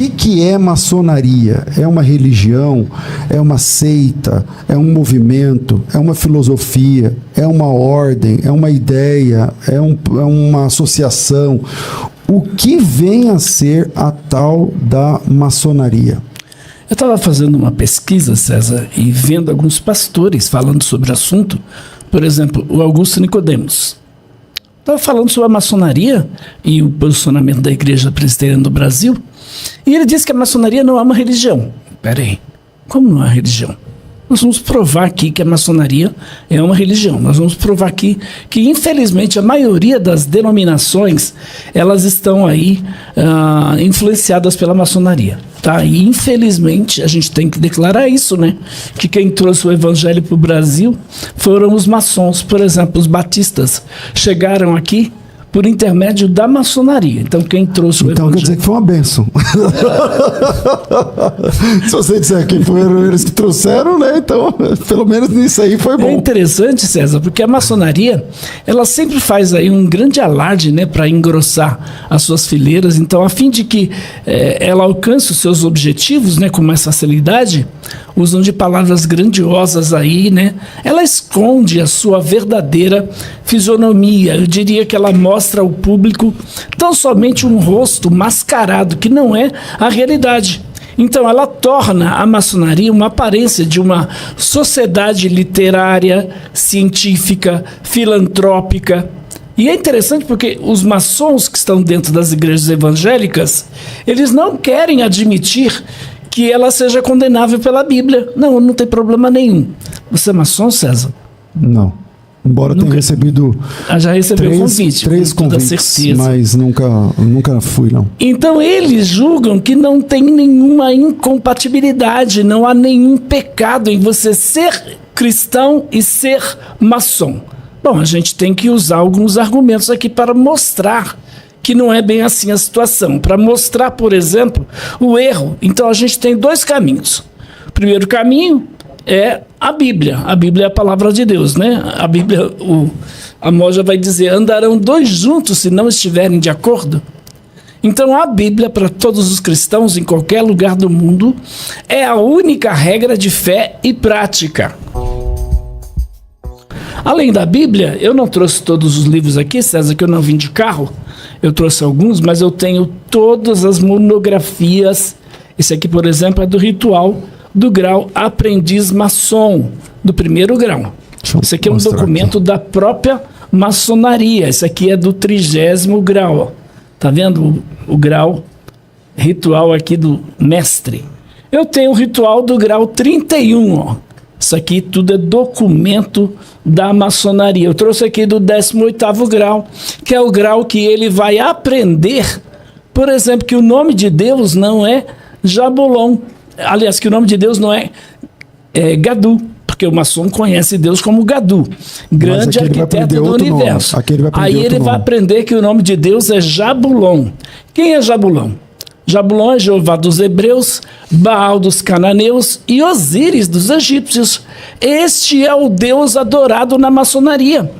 que é maçonaria? É uma religião? É uma seita? É um movimento? É uma filosofia? É uma ordem? É uma ideia? É uma associação? O que vem a ser a tal da maçonaria? Eu estava fazendo uma pesquisa, César, e vendo alguns pastores falando sobre o assunto. Por exemplo, o Augusto Nicodemos estava falando sobre a maçonaria e o posicionamento da Igreja Presbiteriana do Brasil, e ele disse que a maçonaria não é uma religião. Peraí, como não é uma religião? Nós vamos provar aqui que a maçonaria é uma religião. Nós vamos provar aqui que, infelizmente, a maioria das denominações, elas estão aí influenciadas pela maçonaria. Tá? E, infelizmente, a gente tem que declarar isso, né? Que quem trouxe o evangelho para o Brasil foram os maçons. Por exemplo, os batistas chegaram aqui por intermédio da maçonaria. Então, quem trouxe o evangelho... Então, quer dizer que foi uma bênção. Se você disser que foram eles que trouxeram, né? Então, pelo menos nisso aí foi bom. É interessante, César, porque a maçonaria, ela sempre faz aí um grande alarde, né? Para engrossar as suas fileiras. Então, a fim de que ela alcance os seus objetivos, né? Com mais facilidade, usam de palavras grandiosas aí, né? Ela esconde a sua verdadeira fisionomia. Eu diria que ela mostra ao público tão somente um rosto mascarado, que não é a realidade. Então, ela torna a maçonaria uma aparência de uma sociedade literária, científica, filantrópica. E é interessante porque os maçons que estão dentro das igrejas evangélicas, eles não querem admitir que ela seja condenável pela Bíblia. Não tem problema nenhum. Você é maçom, César? Não. Embora tenha recebido já recebeu três convites, mas nunca fui, não. Então eles julgam que não tem nenhuma incompatibilidade, não há nenhum pecado em você ser cristão e ser maçom. Bom, a gente tem que usar alguns argumentos aqui para mostrar que não é bem assim a situação. Para mostrar, por exemplo, o erro. Então a gente tem dois caminhos. O primeiro caminho é a Bíblia. A Bíblia é a palavra de Deus, né? A Bíblia, a Moja vai dizer, andarão dois juntos se não estiverem de acordo. Então a Bíblia, para todos os cristãos em qualquer lugar do mundo, é a única regra de fé e prática. Além da Bíblia, eu não trouxe todos os livros aqui, César, que eu não vim de carro. Eu trouxe alguns, mas eu tenho todas as monografias. Esse aqui, por exemplo, é do Ritual do Grau Aprendiz Maçom, do primeiro grau. Esse aqui é um documento aqui da própria maçonaria. Esse aqui é do 30º grau. Tá vendo o grau ritual aqui do mestre? Eu tenho o ritual do grau 31, ó. Isso aqui tudo é documento da maçonaria. Eu trouxe aqui do 18º grau, que é o grau que ele vai aprender, por exemplo, que o nome de Deus não é Jabulon. Aliás, que o nome de Deus não é Gadu, porque o maçom conhece Deus como Gadu, grande arquiteto do universo. Aí ele vai aprender que o nome de Deus é Jabulon. Quem é Jabulon? Jabulon é Jeová dos hebreus, Baal dos cananeus e Osíris dos egípcios. Este é o Deus adorado na maçonaria.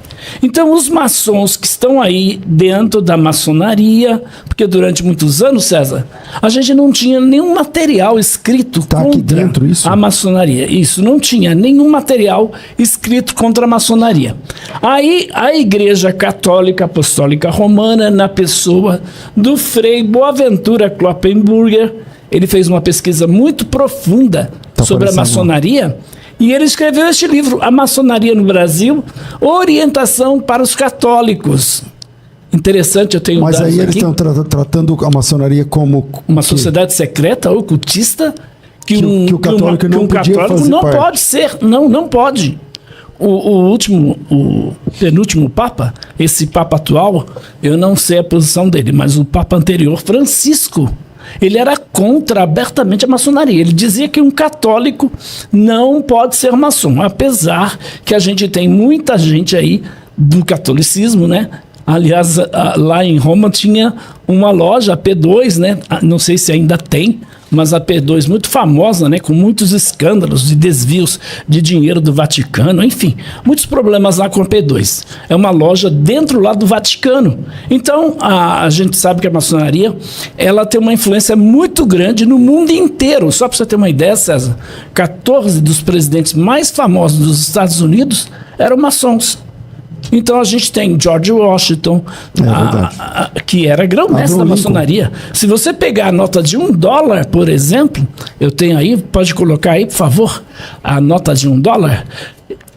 Então, os maçons que estão aí dentro da maçonaria, porque durante muitos anos, César, a gente não tinha nenhum material escrito contra a maçonaria. Isso, não tinha nenhum material escrito contra a maçonaria. Aí, a Igreja Católica Apostólica Romana, na pessoa do Frei Boaventura Kloppenburger, ele fez uma pesquisa muito profunda sobre a maçonaria. E ele escreveu este livro, A Maçonaria no Brasil, Orientação para os Católicos. Interessante, eu tenho dados aqui. Mas aí eles estão tratando a maçonaria como... uma sociedade secreta, ocultista, que o católico não podia fazer não pode ser, não pode. O penúltimo Papa, esse Papa atual, eu não sei a posição dele, mas o Papa anterior, Francisco, ele era contra abertamente a maçonaria. Ele dizia que um católico não pode ser maçom, apesar que a gente tem muita gente aí do catolicismo, né? Aliás, lá em Roma tinha uma loja, a P2, né? Não sei se ainda tem, mas a P2 muito famosa, né? Com muitos escândalos de desvios de dinheiro do Vaticano, enfim, muitos problemas lá com a P2. É uma loja dentro lá do Vaticano. Então, a gente sabe que a maçonaria, ela tem uma influência muito grande no mundo inteiro. Só para você ter uma ideia, César, 14 dos presidentes mais famosos dos Estados Unidos eram maçons. Então a gente tem George Washington, que era grão-mestre da maçonaria. Se você pegar a nota de $1, por exemplo, eu tenho aí, pode colocar aí, por favor, a nota de $1,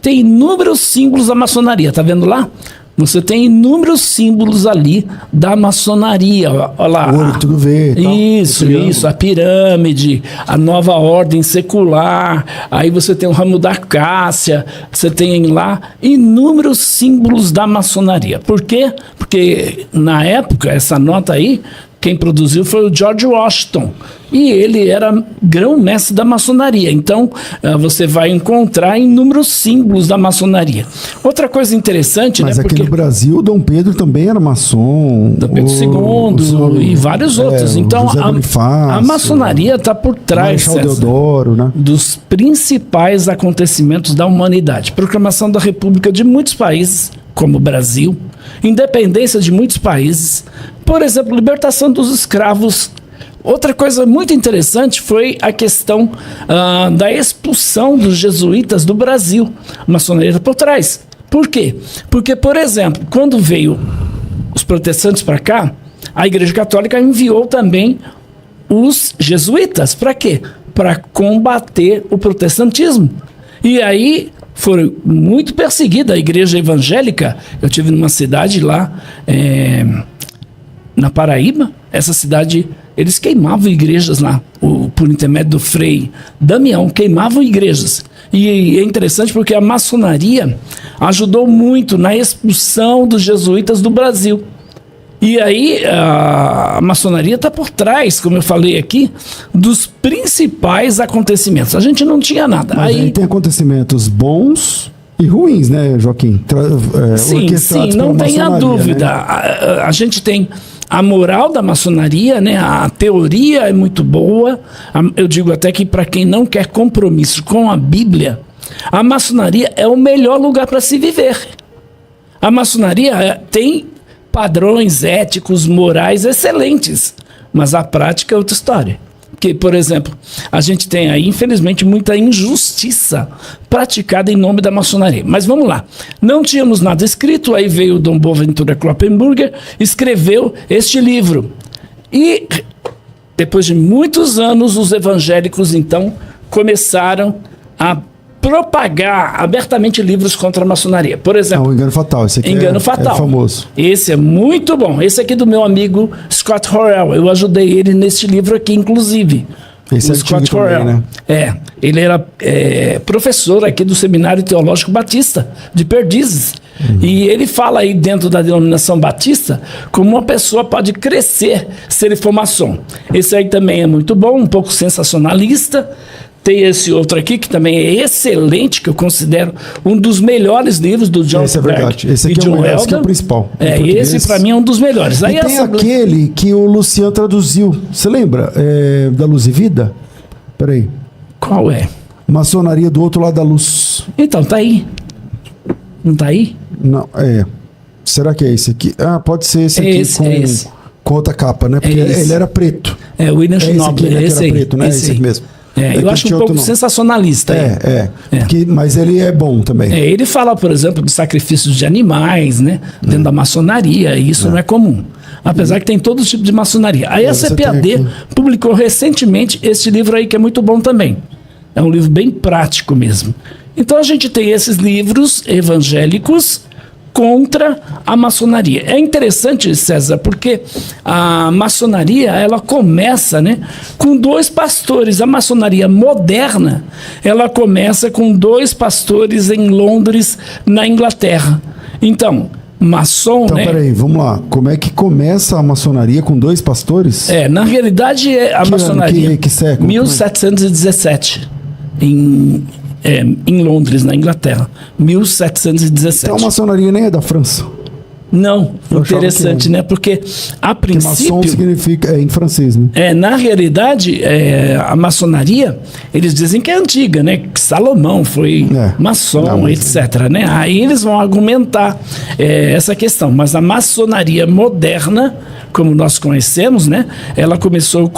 tem inúmeros símbolos da maçonaria, tá vendo lá? Você tem inúmeros símbolos ali da maçonaria. Olha lá. O olho tudo verde. Isso. A pirâmide, a nova ordem secular. Aí você tem o ramo da acácia. Você tem lá inúmeros símbolos da maçonaria. Por quê? Porque na época, essa nota aí, quem produziu foi o George Washington. E ele era grão-mestre da maçonaria. Então, você vai encontrar inúmeros símbolos da maçonaria. Outra coisa interessante... Mas aqui no Brasil, o Dom Pedro também era maçom. Dom Pedro II e vários outros. Então, a maçonaria está por trás, Deodoro, né? dos principais acontecimentos da humanidade. Proclamação da República de muitos países, como o Brasil. Independência de muitos países. Por exemplo, libertação dos escravos. Outra coisa muito interessante foi a questão da expulsão dos jesuítas do Brasil. A maçonaria está por trás. Por quê? Porque, por exemplo, quando veio os protestantes para cá, a Igreja Católica enviou também os jesuítas. Para quê? Para combater o protestantismo. E aí foi muito perseguida a igreja evangélica. Eu tive numa cidade lá, na Paraíba. Essa cidade, eles queimavam igrejas lá, por intermédio do Frei Damião, queimavam igrejas. E é interessante porque a maçonaria ajudou muito na expulsão dos jesuítas do Brasil. E aí a maçonaria está por trás, como eu falei aqui, dos principais acontecimentos. A gente não tinha nada. Mas aí tem acontecimentos bons e ruins, né, Joaquim? Sim, não tenha dúvida. Né? A gente tem a moral da maçonaria, né? A teoria é muito boa. Eu digo até que para quem não quer compromisso com a Bíblia, a maçonaria é o melhor lugar para se viver. A maçonaria tem padrões éticos, morais excelentes, mas a prática é outra história. Porque, por exemplo, a gente tem aí, infelizmente, muita injustiça praticada em nome da maçonaria. Mas vamos lá. Não tínhamos nada escrito, aí veio o Dom Boaventura Kloppenburger, escreveu este livro. E, depois de muitos anos, os evangélicos, então, começaram a propagar abertamente livros contra a maçonaria. Por exemplo... o Engano Fatal. Esse aqui Engano Fatal. É famoso. Esse é muito bom. Esse aqui do meu amigo Scott Horrell. Eu ajudei ele neste livro aqui, inclusive. Esse é Scott Horrell. Também, né? Ele era professor aqui do Seminário Teológico Batista, de Perdizes. E ele fala aí dentro da denominação batista como uma pessoa pode crescer se ele for maçom. Esse aí também é muito bom, um pouco sensacionalista. Tem esse outro aqui, que também é excelente, que eu considero um dos melhores livros do John Esse é verdade. Esse aqui esse que é o principal. Esse para mim é um dos melhores. Aí e tem aquele que o Luciano traduziu. Você lembra? Da Luz e Vida? Peraí. Qual é? Maçonaria do Outro Lado da Luz. Então, tá aí. Não tá aí? Não, Será que é esse aqui? Pode ser esse aqui com outra capa, né? Porque ele era preto. O William Schnoebler, esse aí. Preto, né? Esse mesmo. Eu acho um pouco sensacionalista. Mas ele é bom também. Ele fala, por exemplo, de sacrifícios de animais, né? Dentro da maçonaria, e isso não é comum. Apesar que tem todo tipo de maçonaria. Aí a CPAD publicou recentemente este livro aí, que é muito bom também. É um livro bem prático mesmo. Então a gente tem esses livros evangélicos contra a maçonaria. É interessante, César, porque a maçonaria, ela começa, né, com 2 pastores. A maçonaria moderna, ela começa com 2 pastores em Londres, na Inglaterra. Então, maçom, né? Peraí, vamos lá. Como é que começa a maçonaria com 2 pastores? Na realidade, a maçonaria... Que século? 1717. Em Londres, na Inglaterra, 1717. Então a maçonaria nem é da França. Não, Eu achava interessante, que né? Porque a Que maçom princípio, significa em francês, né? na realidade, a maçonaria, eles dizem que é antiga, né? Que Salomão foi maçom, Não, mas etc, né? Aí eles vão argumentar essa questão. Mas a maçonaria moderna, como nós conhecemos, né? Ela começou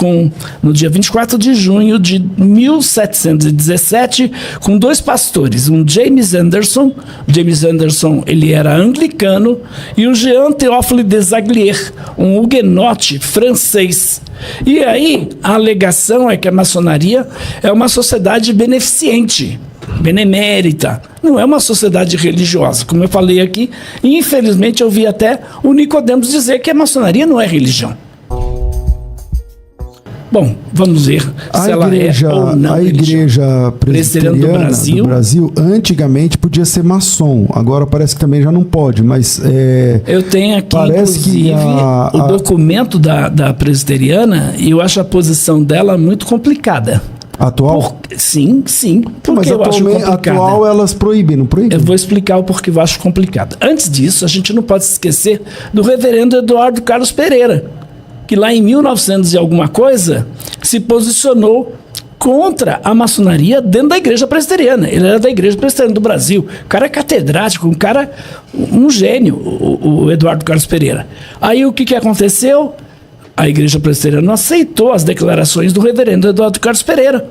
no dia 24 de junho de 1717, com 2 pastores, um James Anderson. James Anderson, ele era anglicano, e o Jean Théophile Desaguliers, um huguenote francês. E aí, a alegação é que a maçonaria é uma sociedade beneficente, benemérita, não é uma sociedade religiosa, como eu falei aqui. E infelizmente eu vi até o Nicodemos dizer que a maçonaria não é religião. Bom, vamos ver se ela é ou não a igreja presbiteriana do Brasil antigamente podia ser maçom, agora parece que também já não pode, mas eu tenho aqui parece inclusive que o documento da presbiteriana, e eu acho a posição dela muito complicada. Atual? Sim, porque mas eu acho complicada. Atual elas proíbem, não proíbem? Eu vou explicar o porquê eu acho complicado. Antes disso, a gente não pode se esquecer do reverendo Eduardo Carlos Pereira, que lá em 1900 e alguma coisa se posicionou contra a maçonaria dentro da igreja presbiteriana. Ele era da igreja presbiteriana do Brasil. O cara é catedrático, um gênio, o Eduardo Carlos Pereira. Aí o que aconteceu? A igreja presbiteriana não aceitou as declarações do reverendo Eduardo Carlos Pereira.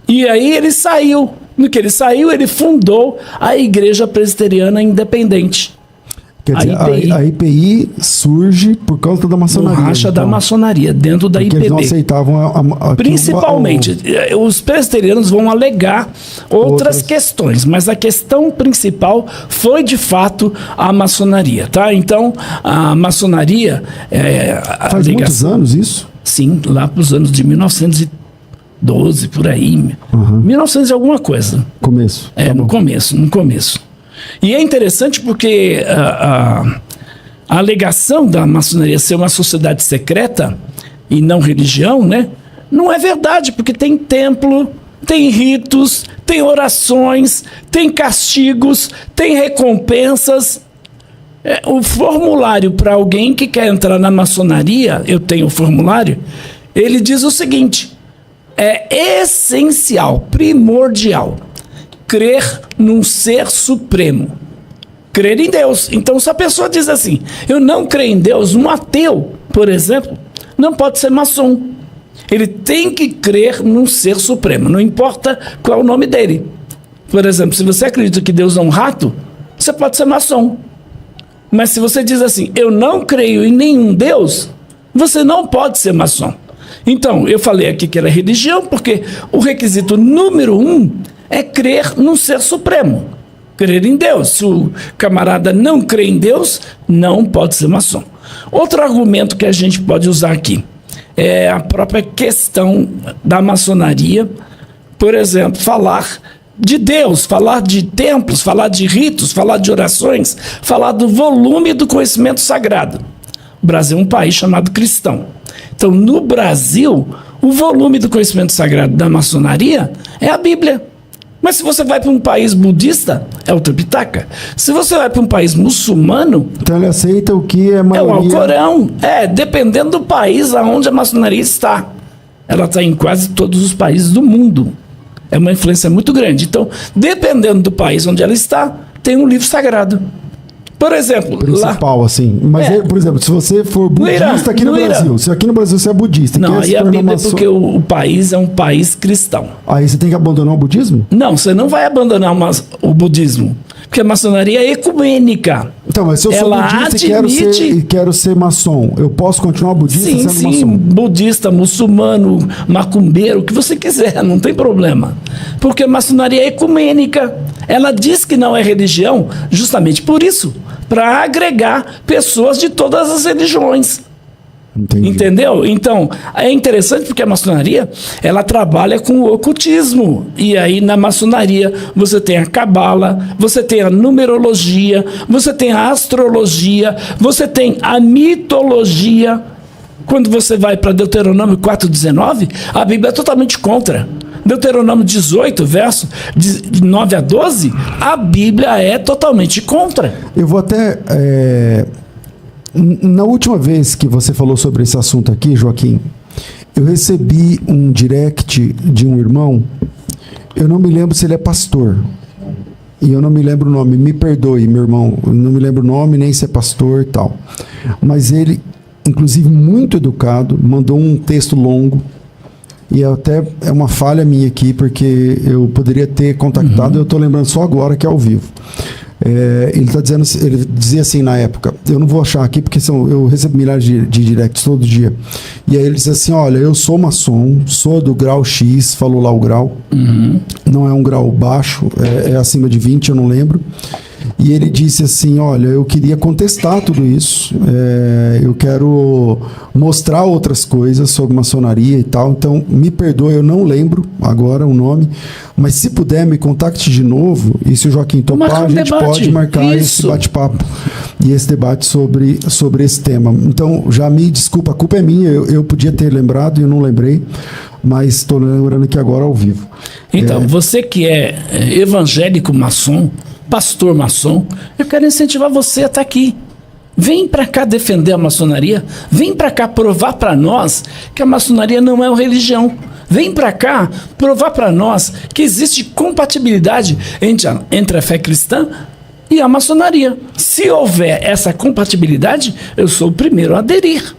E aí ele saiu. No que ele saiu, ele fundou a Igreja Presbiteriana Independente. Quer dizer, a IPI surge por causa da maçonaria. Racha da maçonaria, dentro da IPB. Eles não aceitavam Principalmente, os presbiterianos vão alegar outras questões, mas a questão principal foi, de fato, a maçonaria, tá? Então, a maçonaria... Faz muitos anos isso? Sim, lá para os anos de 1912, por aí. 1900 e alguma coisa. Começo. No começo. E é interessante porque a alegação da maçonaria ser uma sociedade secreta e não religião, né? Não é verdade, porque tem templo, tem ritos, tem orações, tem castigos, tem recompensas. O formulário para alguém que quer entrar na maçonaria, eu tenho o formulário, ele diz o seguinte: é essencial, primordial, crer num ser supremo, crer em Deus. Então, se a pessoa diz assim, eu não creio em Deus, um ateu, por exemplo, não pode ser maçom. Ele tem que crer num ser supremo, não importa qual é o nome dele. Por exemplo, se você acredita que Deus é um rato, você pode ser maçom. Mas se você diz assim, eu não creio em nenhum Deus, você não pode ser maçom. Então, eu falei aqui que era religião, porque o requisito número 1 é crer num ser supremo, crer em Deus. Se o camarada não crê em Deus, não pode ser maçom. Outro argumento que a gente pode usar aqui é a própria questão da maçonaria. Por exemplo, falar de Deus, falar de templos, falar de ritos, falar de orações, falar do volume do conhecimento sagrado. O Brasil é um país chamado cristão. Então, no Brasil, o volume do conhecimento sagrado da maçonaria é a Bíblia. Mas se você vai para um país budista, é o Tripitaka. Se você vai para um país muçulmano... Então ele aceita o que é maioria... É o Alcorão. Dependendo do país onde a maçonaria está. Ela está em quase todos os países do mundo. É uma influência muito grande. Então, dependendo do país onde ela está, tem um livro sagrado. Por exemplo, principal, assim. Mas, por exemplo, se você for budista aqui no Brasil, se aqui no Brasil você é budista... Não, aí a Bíblia é porque o país é um país cristão. Aí você tem que abandonar o budismo? Não, você não vai abandonar o budismo. Porque a maçonaria é ecumênica. Então, mas se eu sou budista e quero ser maçom, eu posso continuar budista sendo maçom? Sim, budista, muçulmano, macumbeiro, o que você quiser, não tem problema. Porque a maçonaria é ecumênica. Ela diz que não é religião justamente por isso, para agregar pessoas de todas as religiões. Entendi. Entendeu? Então, é interessante porque a maçonaria, ela trabalha com o ocultismo. E aí, na maçonaria, você tem a cabala, você tem a numerologia, você tem a astrologia, você tem a mitologia. Quando você vai para Deuteronômio 4,19, a Bíblia é totalmente contra. Deuteronômio 18, verso de 9 a 12, a Bíblia é totalmente contra. Eu vou até Na última vez que você falou sobre esse assunto aqui, Joaquim, eu recebi um direct de um irmão, eu não me lembro se ele é pastor, e eu não me lembro o nome, me perdoe, meu irmão, eu não me lembro o nome, nem se é pastor e tal, mas ele, inclusive muito educado, mandou um texto longo, e até é uma falha minha aqui, porque eu poderia ter contactado, eu estou lembrando só agora que é ao vivo. Ele tá dizendo, ele dizia assim na época, eu não vou achar aqui porque eu recebo milhares de directs todo dia, e aí ele diz assim, olha, eu sou maçom, sou do grau X, falou lá o grau, não é um grau baixo, é acima de 20, eu não lembro, e ele disse assim, olha, eu queria contestar tudo isso, eu quero mostrar outras coisas sobre maçonaria e tal, então me perdoe, eu não lembro agora o nome, mas se puder me contacte de novo, e se o Joaquim topar, a gente pode marcar esse bate-papo e esse debate sobre esse tema. Então, já me desculpa, a culpa é minha, eu podia ter lembrado e eu não lembrei, mas estou lembrando aqui agora ao vivo. Então, você que é evangélico maçom, pastor maçom, eu quero incentivar você a estar aqui. Vem para cá defender a maçonaria, vem para cá provar para nós que a maçonaria não é uma religião. Vem para cá provar para nós que existe compatibilidade entre a fé cristã e a maçonaria. Se houver essa compatibilidade, eu sou o primeiro a aderir.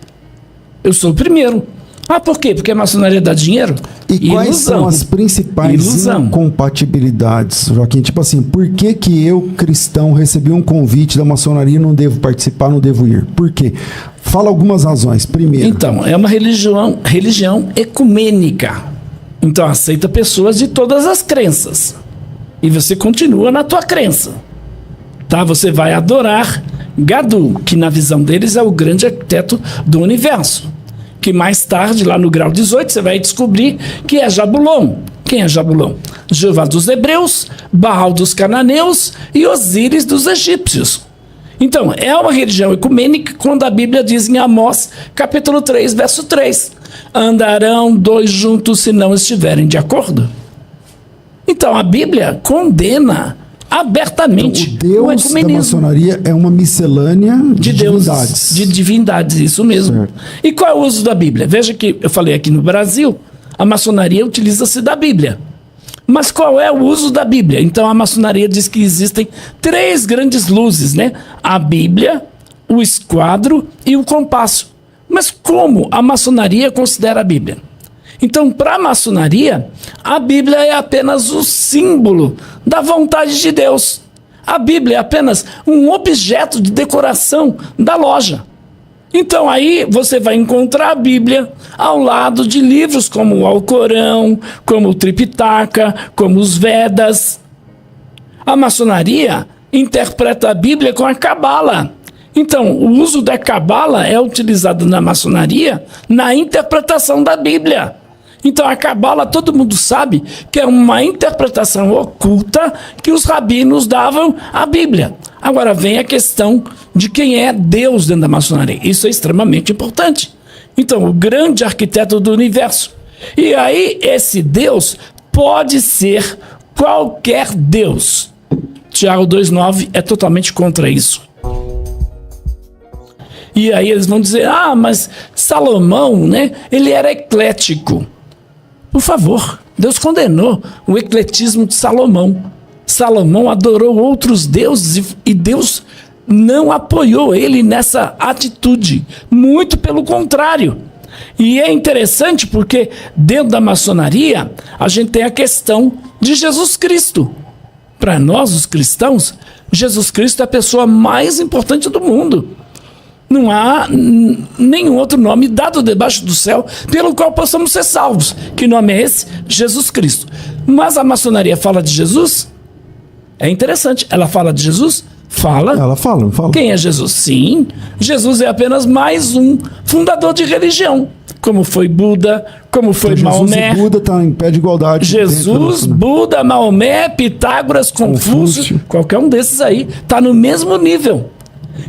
Eu sou o primeiro. Ah, por quê? Porque a maçonaria dá dinheiro? E quais são as principais incompatibilidades, Joaquim? Tipo assim, por que eu, cristão, recebi um convite da maçonaria e não devo participar, não devo ir? Por quê? Fala algumas razões. Primeiro... Então, é uma religião ecumênica. Então, aceita pessoas de todas as crenças. E você continua na tua crença. Tá? Você vai adorar Gadu, que na visão deles é o grande arquiteto do universo. Que mais tarde, lá no grau 18, você vai descobrir que é Jabulon. Quem é Jabulon? Jeová dos hebreus, Baal dos cananeus e Osíris dos egípcios. Então, é uma religião ecumênica quando a Bíblia diz em Amós, capítulo 3, verso 3. Andarão dois juntos se não estiverem de acordo. Então, a Bíblia condena abertamente então, o Deus da maçonaria é uma miscelânea de divindades. De divindades, isso mesmo. Certo. E qual é o uso da Bíblia? Veja que eu falei aqui no Brasil, a maçonaria utiliza-se da Bíblia. Mas qual é o uso da Bíblia? Então a maçonaria diz que existem 3 grandes luzes, né? A Bíblia, o esquadro e o compasso. Mas como a maçonaria considera a Bíblia? Então, para a maçonaria, a Bíblia é apenas o símbolo da vontade de Deus. A Bíblia é apenas um objeto de decoração da loja. Então, aí você vai encontrar a Bíblia ao lado de livros como o Alcorão, como o Tripitaka, como os Vedas. A maçonaria interpreta a Bíblia com a Cabala. Então, o uso da Cabala é utilizado na maçonaria na interpretação da Bíblia. Então, a Cabala, todo mundo sabe que é uma interpretação oculta que os rabinos davam à Bíblia. Agora, vem a questão de quem é Deus dentro da maçonaria. Isso é extremamente importante. Então, o grande arquiteto do universo. E aí, esse Deus pode ser qualquer Deus. Tiago 2,9 é totalmente contra isso. E aí eles vão dizer, mas Salomão, né, ele era eclético. Por favor, Deus condenou o ecletismo de Salomão. Salomão adorou outros deuses e Deus não apoiou ele nessa atitude. Muito pelo contrário. E é interessante porque dentro da maçonaria a gente tem a questão de Jesus Cristo. Para nós, os cristãos, Jesus Cristo é a pessoa mais importante do mundo. Não há nenhum outro nome dado debaixo do céu pelo qual possamos ser salvos. Que nome é esse? Jesus Cristo. Mas a maçonaria fala de Jesus? É interessante. Ela fala de Jesus? Fala. Ela fala. Quem é Jesus? Sim. Jesus é apenas mais um fundador de religião. Como foi Buda, como foi então, Maomé. Jesus e Buda estão em pé de igualdade. Jesus, Buda, Maomé, Pitágoras, Confúcio, qualquer um desses aí está no mesmo nível.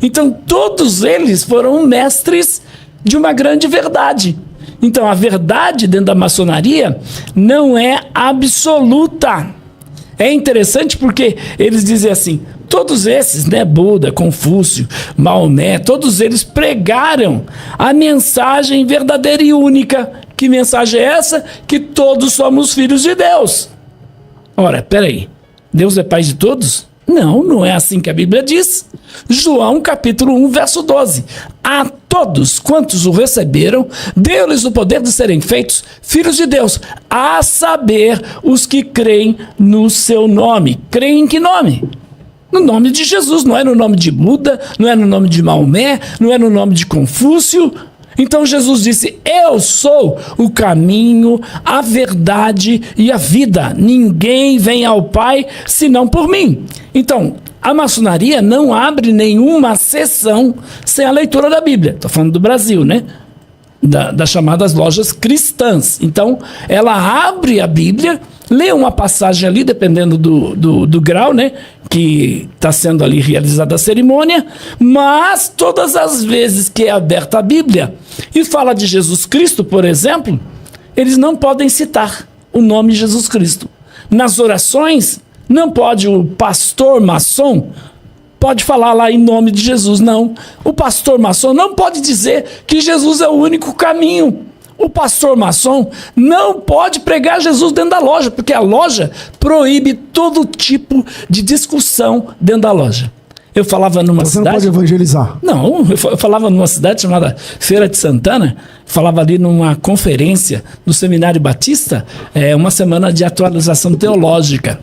Então, todos eles foram mestres de uma grande verdade. Então, a verdade dentro da maçonaria não é absoluta. É interessante porque eles dizem assim, Todos esses, né, Buda, Confúcio, Maomé, todos eles pregaram a mensagem verdadeira e única. Que mensagem é essa? Que todos somos filhos de Deus. Ora, peraí, Deus é pai de todos? Não, não é assim que a Bíblia diz. João capítulo 1, verso 12. A todos quantos o receberam, deu-lhes o poder de serem feitos filhos de Deus, a saber, os que creem no seu nome. Creem em que nome? No nome de Jesus, não é no nome de Buda, não é no nome de Maomé, não é no nome de Confúcio. Então Jesus disse: eu sou o caminho, a verdade e a vida. Ninguém vem ao Pai senão por mim. Então, a maçonaria não abre nenhuma sessão sem a leitura da Bíblia. Estou falando do Brasil, né? Das chamadas lojas cristãs. Então, ela abre a Bíblia, lê uma passagem ali, dependendo do grau, né, que está sendo ali realizada a cerimônia, mas todas as vezes que é aberta a Bíblia e fala de Jesus Cristo, por exemplo, eles não podem citar o nome de Jesus Cristo. Nas orações, não pode o pastor maçom pode falar lá em nome de Jesus, não. O pastor maçom não pode dizer que Jesus é o único caminho. O pastor maçom não pode pregar Jesus dentro da loja, porque a loja proíbe todo tipo de discussão dentro da loja. Eu falava numa cidade... Você não pode evangelizar. Não, eu falava numa cidade chamada Feira de Santana, falava ali numa conferência do Seminário Batista, uma semana de atualização teológica.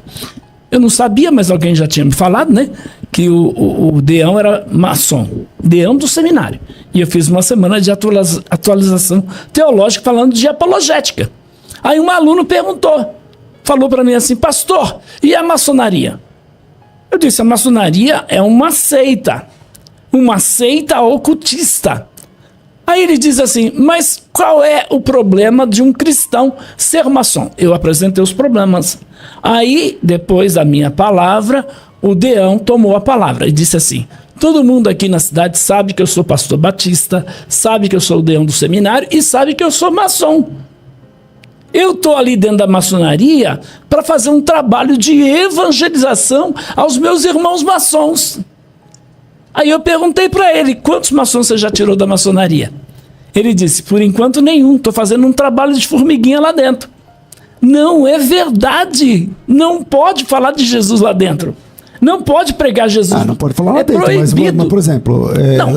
Eu não sabia, mas alguém já tinha me falado, né? Que o Deão era maçom. Deão do seminário. E eu fiz uma semana de atualização teológica falando de apologética. Aí um aluno falou para mim assim: pastor, e a maçonaria? Eu disse: a maçonaria é uma seita ocultista. Aí ele diz assim: mas qual é o problema de um cristão ser maçom? Eu apresentei os problemas. Aí, depois da minha palavra, o Deão tomou a palavra e disse assim: todo mundo aqui na cidade sabe que eu sou pastor batista, sabe que eu sou o Deão do seminário e sabe que eu sou maçom. Eu estou ali dentro da maçonaria para fazer um trabalho de evangelização aos meus irmãos maçons. Aí eu perguntei para ele: quantos maçons você já tirou da maçonaria? Ele disse: por enquanto nenhum, estou fazendo um trabalho de formiguinha lá dentro. Não é verdade. Não pode falar de Jesus lá dentro. Não pode pregar Jesus. Não pode falar lá dentro, proibido. Mas, por exemplo...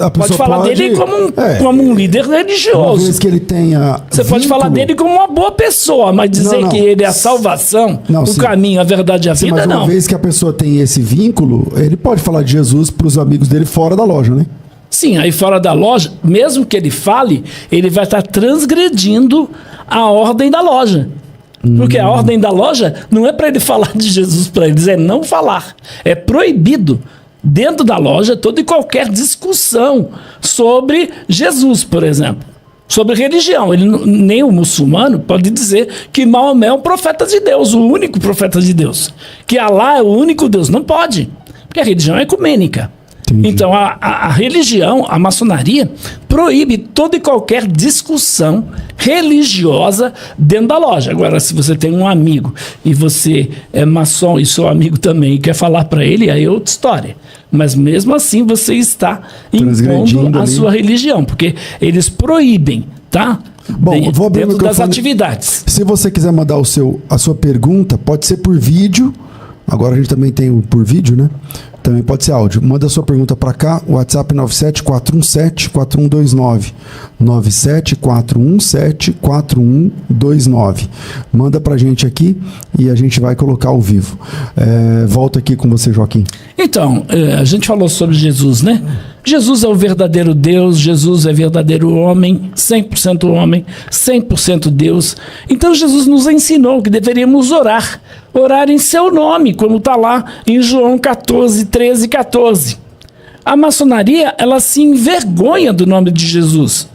a pode falar dele como um líder religioso. Uma vez que ele tenha Você pode falar dele como uma boa pessoa, mas dizer que ele é a salvação, caminho, a verdade e a vida, mas não. Uma vez que a pessoa tem esse vínculo, ele pode falar de Jesus para os amigos dele fora da loja, né? Sim, aí fora da loja, mesmo que ele fale, ele vai estar transgredindo a ordem da loja. Porque a ordem da loja não é para ele falar de Jesus para eles, é não falar. É proibido dentro da loja toda e qualquer discussão sobre Jesus, por exemplo. Sobre religião. Nem o muçulmano pode dizer que Maomé é o profeta de Deus, o único profeta de Deus. Que Alá é o único Deus. Não pode. Porque a religião é ecumênica. Entendi. Então, a religião, a maçonaria, proíbe toda e qualquer discussão religiosa dentro da loja. Agora, se você tem um amigo e você é maçom e seu amigo também e quer falar para ele, aí é outra história. Mas mesmo assim você está impondo a sua religião, porque eles proíbem, tá? Bom, vou abrir dentro das atividades. Se você quiser mandar a sua pergunta, pode ser por vídeo. Agora a gente também tem o por vídeo, né? Também pode ser áudio. Manda a sua pergunta para cá, WhatsApp 974174129. 974174129. Manda pra gente aqui e a gente vai colocar ao vivo. Volta aqui com você, Joaquim. Então, a gente falou sobre Jesus, né? Jesus é o verdadeiro Deus, Jesus é verdadeiro homem, 100% homem, 100% Deus. Então Jesus nos ensinou que deveríamos orar em seu nome, como está lá em João 14, 13 e 14. A maçonaria, ela se envergonha do nome de Jesus.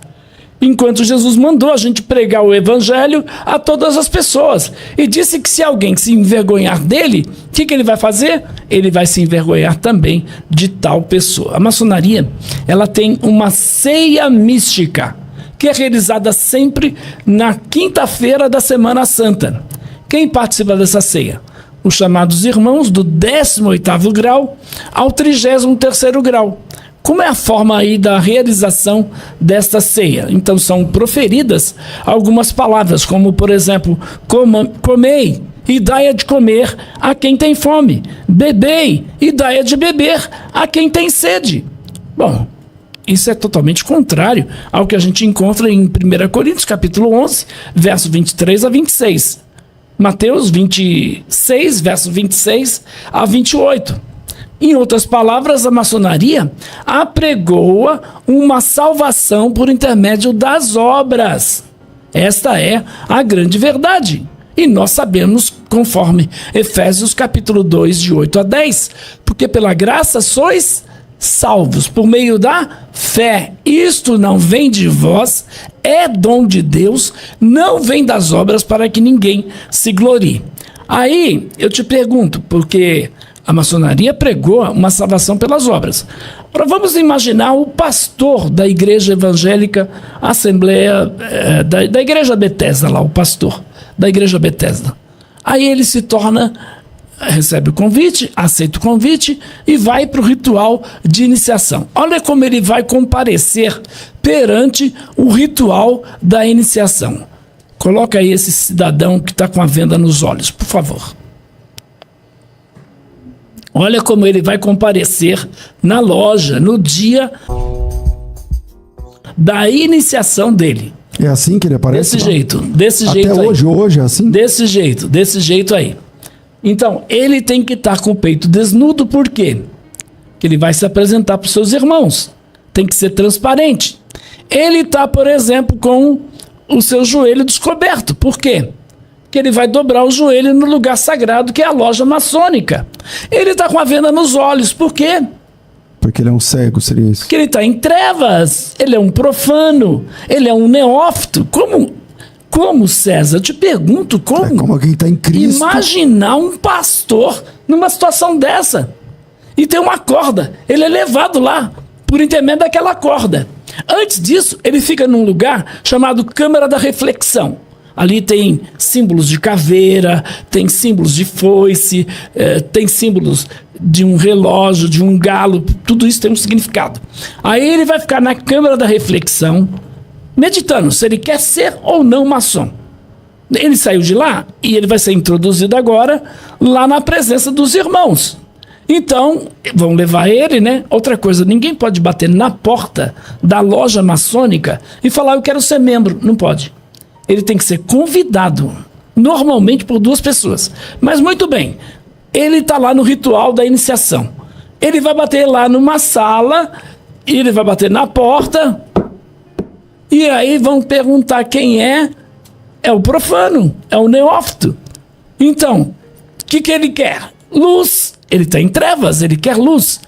Enquanto Jesus mandou a gente pregar o evangelho a todas as pessoas. E disse que se alguém se envergonhar dele, o que ele vai fazer? Ele vai se envergonhar também de tal pessoa. A maçonaria, ela tem uma ceia mística, que é realizada sempre na quinta-feira da Semana Santa. Quem participa dessa ceia? os chamados irmãos do 18º grau ao 33º grau. Como é a forma aí da realização desta ceia? Então são proferidas algumas palavras, como por exemplo, comei e dai de comer a quem tem fome, bebei e dai de beber a quem tem sede. Bom, isso é totalmente contrário ao que a gente encontra em 1 Coríntios, capítulo 11, verso 23 a 26. Mateus 26, verso 26 a 28. Em outras palavras, a maçonaria apregoa uma salvação por intermédio das obras. Esta é a grande verdade. E nós sabemos, conforme Efésios capítulo 2, de 8 a 10, porque pela graça sois salvos por meio da fé. Isto não vem de vós, é dom de Deus, não vem das obras para que ninguém se glorie. Aí eu te pergunto, porque a maçonaria pregou uma salvação pelas obras. Agora vamos imaginar o pastor da igreja evangélica, Assembleia, da igreja Betesda lá, o pastor da igreja Betesda. Aí ele se torna, recebe o convite, aceita o convite e vai para o ritual de iniciação. Olha como ele vai comparecer perante o ritual da iniciação. Coloca aí esse cidadão que está com a venda nos olhos, por favor. Olha como ele vai comparecer na loja no dia da iniciação dele. É assim que ele aparece? Desse jeito Até aí. hoje é assim? Desse jeito aí. Então, ele tem que estar com o peito desnudo, por quê? Porque ele vai se apresentar para os seus irmãos. Tem que ser transparente. Ele está, por exemplo, com o seu joelho descoberto. Por quê? Porque ele vai dobrar o joelho no lugar sagrado, que é a loja maçônica. Ele está com a venda nos olhos. Por quê? Porque ele é um cego, seria isso? Porque ele está em trevas. Ele é um profano. Ele é um neófito. Como, César? Eu te pergunto, como? É como alguém está em Cristo. Imaginar um pastor numa situação dessa. E tem uma corda. Ele é levado lá por intermédio daquela corda. Antes disso, ele fica num lugar chamado Câmara da Reflexão. Ali tem símbolos de caveira, tem símbolos de foice, tem símbolos de um relógio, de um galo. Tudo isso tem um significado. Aí ele vai ficar na Câmara da Reflexão, meditando se ele quer ser ou não maçom. Ele saiu de lá e ele vai ser introduzido agora lá na presença dos irmãos. Então, vão levar ele, né? Outra coisa, ninguém pode bater na porta da loja maçônica e falar, eu quero ser membro. Não pode. Ele tem que ser convidado, normalmente por 2 pessoas. Mas muito bem, ele está lá no ritual da iniciação. Ele vai bater lá numa sala, e ele vai bater na porta, e aí vão perguntar quem é. É o profano, é o neófito. Então, o que ele quer? Luz. Ele está em trevas, ele quer luz.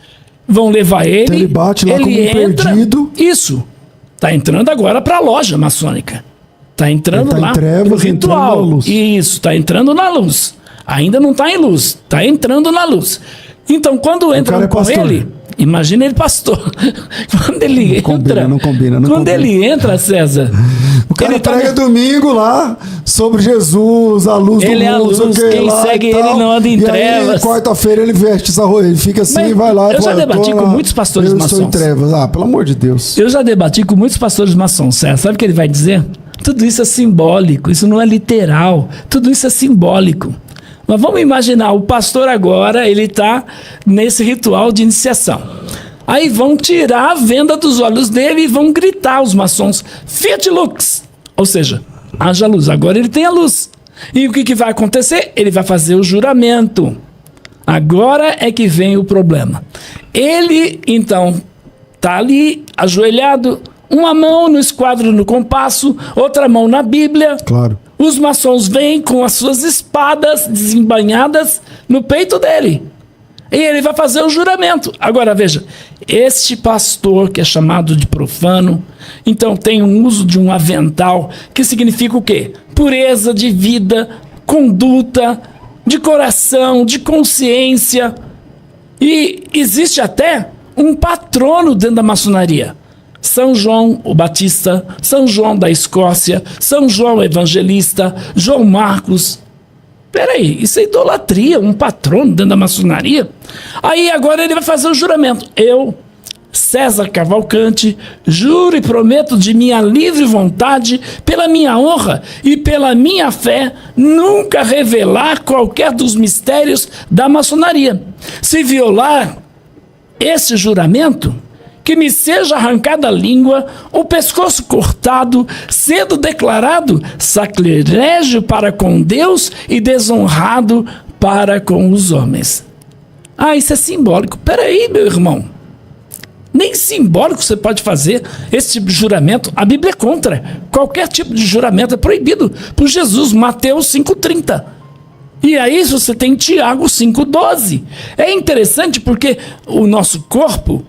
Vão levar ele. Então ele bate lá como um perdido. Isso. Está entrando agora para a loja maçônica. Está entrando lá no ritual. Isso, está entrando na luz. Ainda não está em luz, está entrando na luz. Então, quando entram com ele, imagina ele pastor. Quando ele entra. Não combina. Quando ele entra, César. O cara prega domingo lá sobre Jesus, a luz do mundo. Ele é a luz, quem segue ele não anda em trevas. Quarta-feira ele veste essa roupa, ele fica assim e vai lá. Eu já debati com muitos pastores maçons. Eu estou em trevas. Pelo amor de Deus. Eu já debati com muitos pastores maçons, César. Sabe o que ele vai dizer? Tudo isso é simbólico, isso não é literal. Tudo isso é simbólico. Mas vamos imaginar, o pastor agora, ele está nesse ritual de iniciação. Aí vão tirar a venda dos olhos dele e vão gritar os maçons, Fiat Lux! Ou seja, haja luz. Agora ele tem a luz. E o que vai acontecer? Ele vai fazer o juramento. Agora é que vem o problema. Ele, então, está ali, ajoelhado, uma mão no esquadro no compasso, outra mão na Bíblia. Claro. Os maçons vêm com as suas espadas desembainhadas no peito dele. E ele vai fazer o juramento. Agora veja, este pastor que é chamado de profano, então tem um uso de um avental, que significa o quê? Pureza de vida, conduta, de coração, de consciência. E existe até um patrono dentro da maçonaria. São João o Batista, São João da Escócia, São João Evangelista, João Marcos. Peraí, isso é idolatria, um patrono dentro da maçonaria. Aí agora ele vai fazer o juramento. Eu, César Cavalcante, juro e prometo de minha livre vontade, pela minha honra e pela minha fé, nunca revelar qualquer dos mistérios da maçonaria. Se violar esse juramento, que me seja arrancada a língua, o pescoço cortado, sendo declarado sacrilégio para com Deus e desonrado para com os homens. Ah, isso é simbólico. Peraí, meu irmão. Nem simbólico você pode fazer esse tipo de juramento. A Bíblia é contra. Qualquer tipo de juramento é proibido por Jesus, Mateus 5,30. E aí você tem Tiago 5,12. É interessante porque o nosso corpo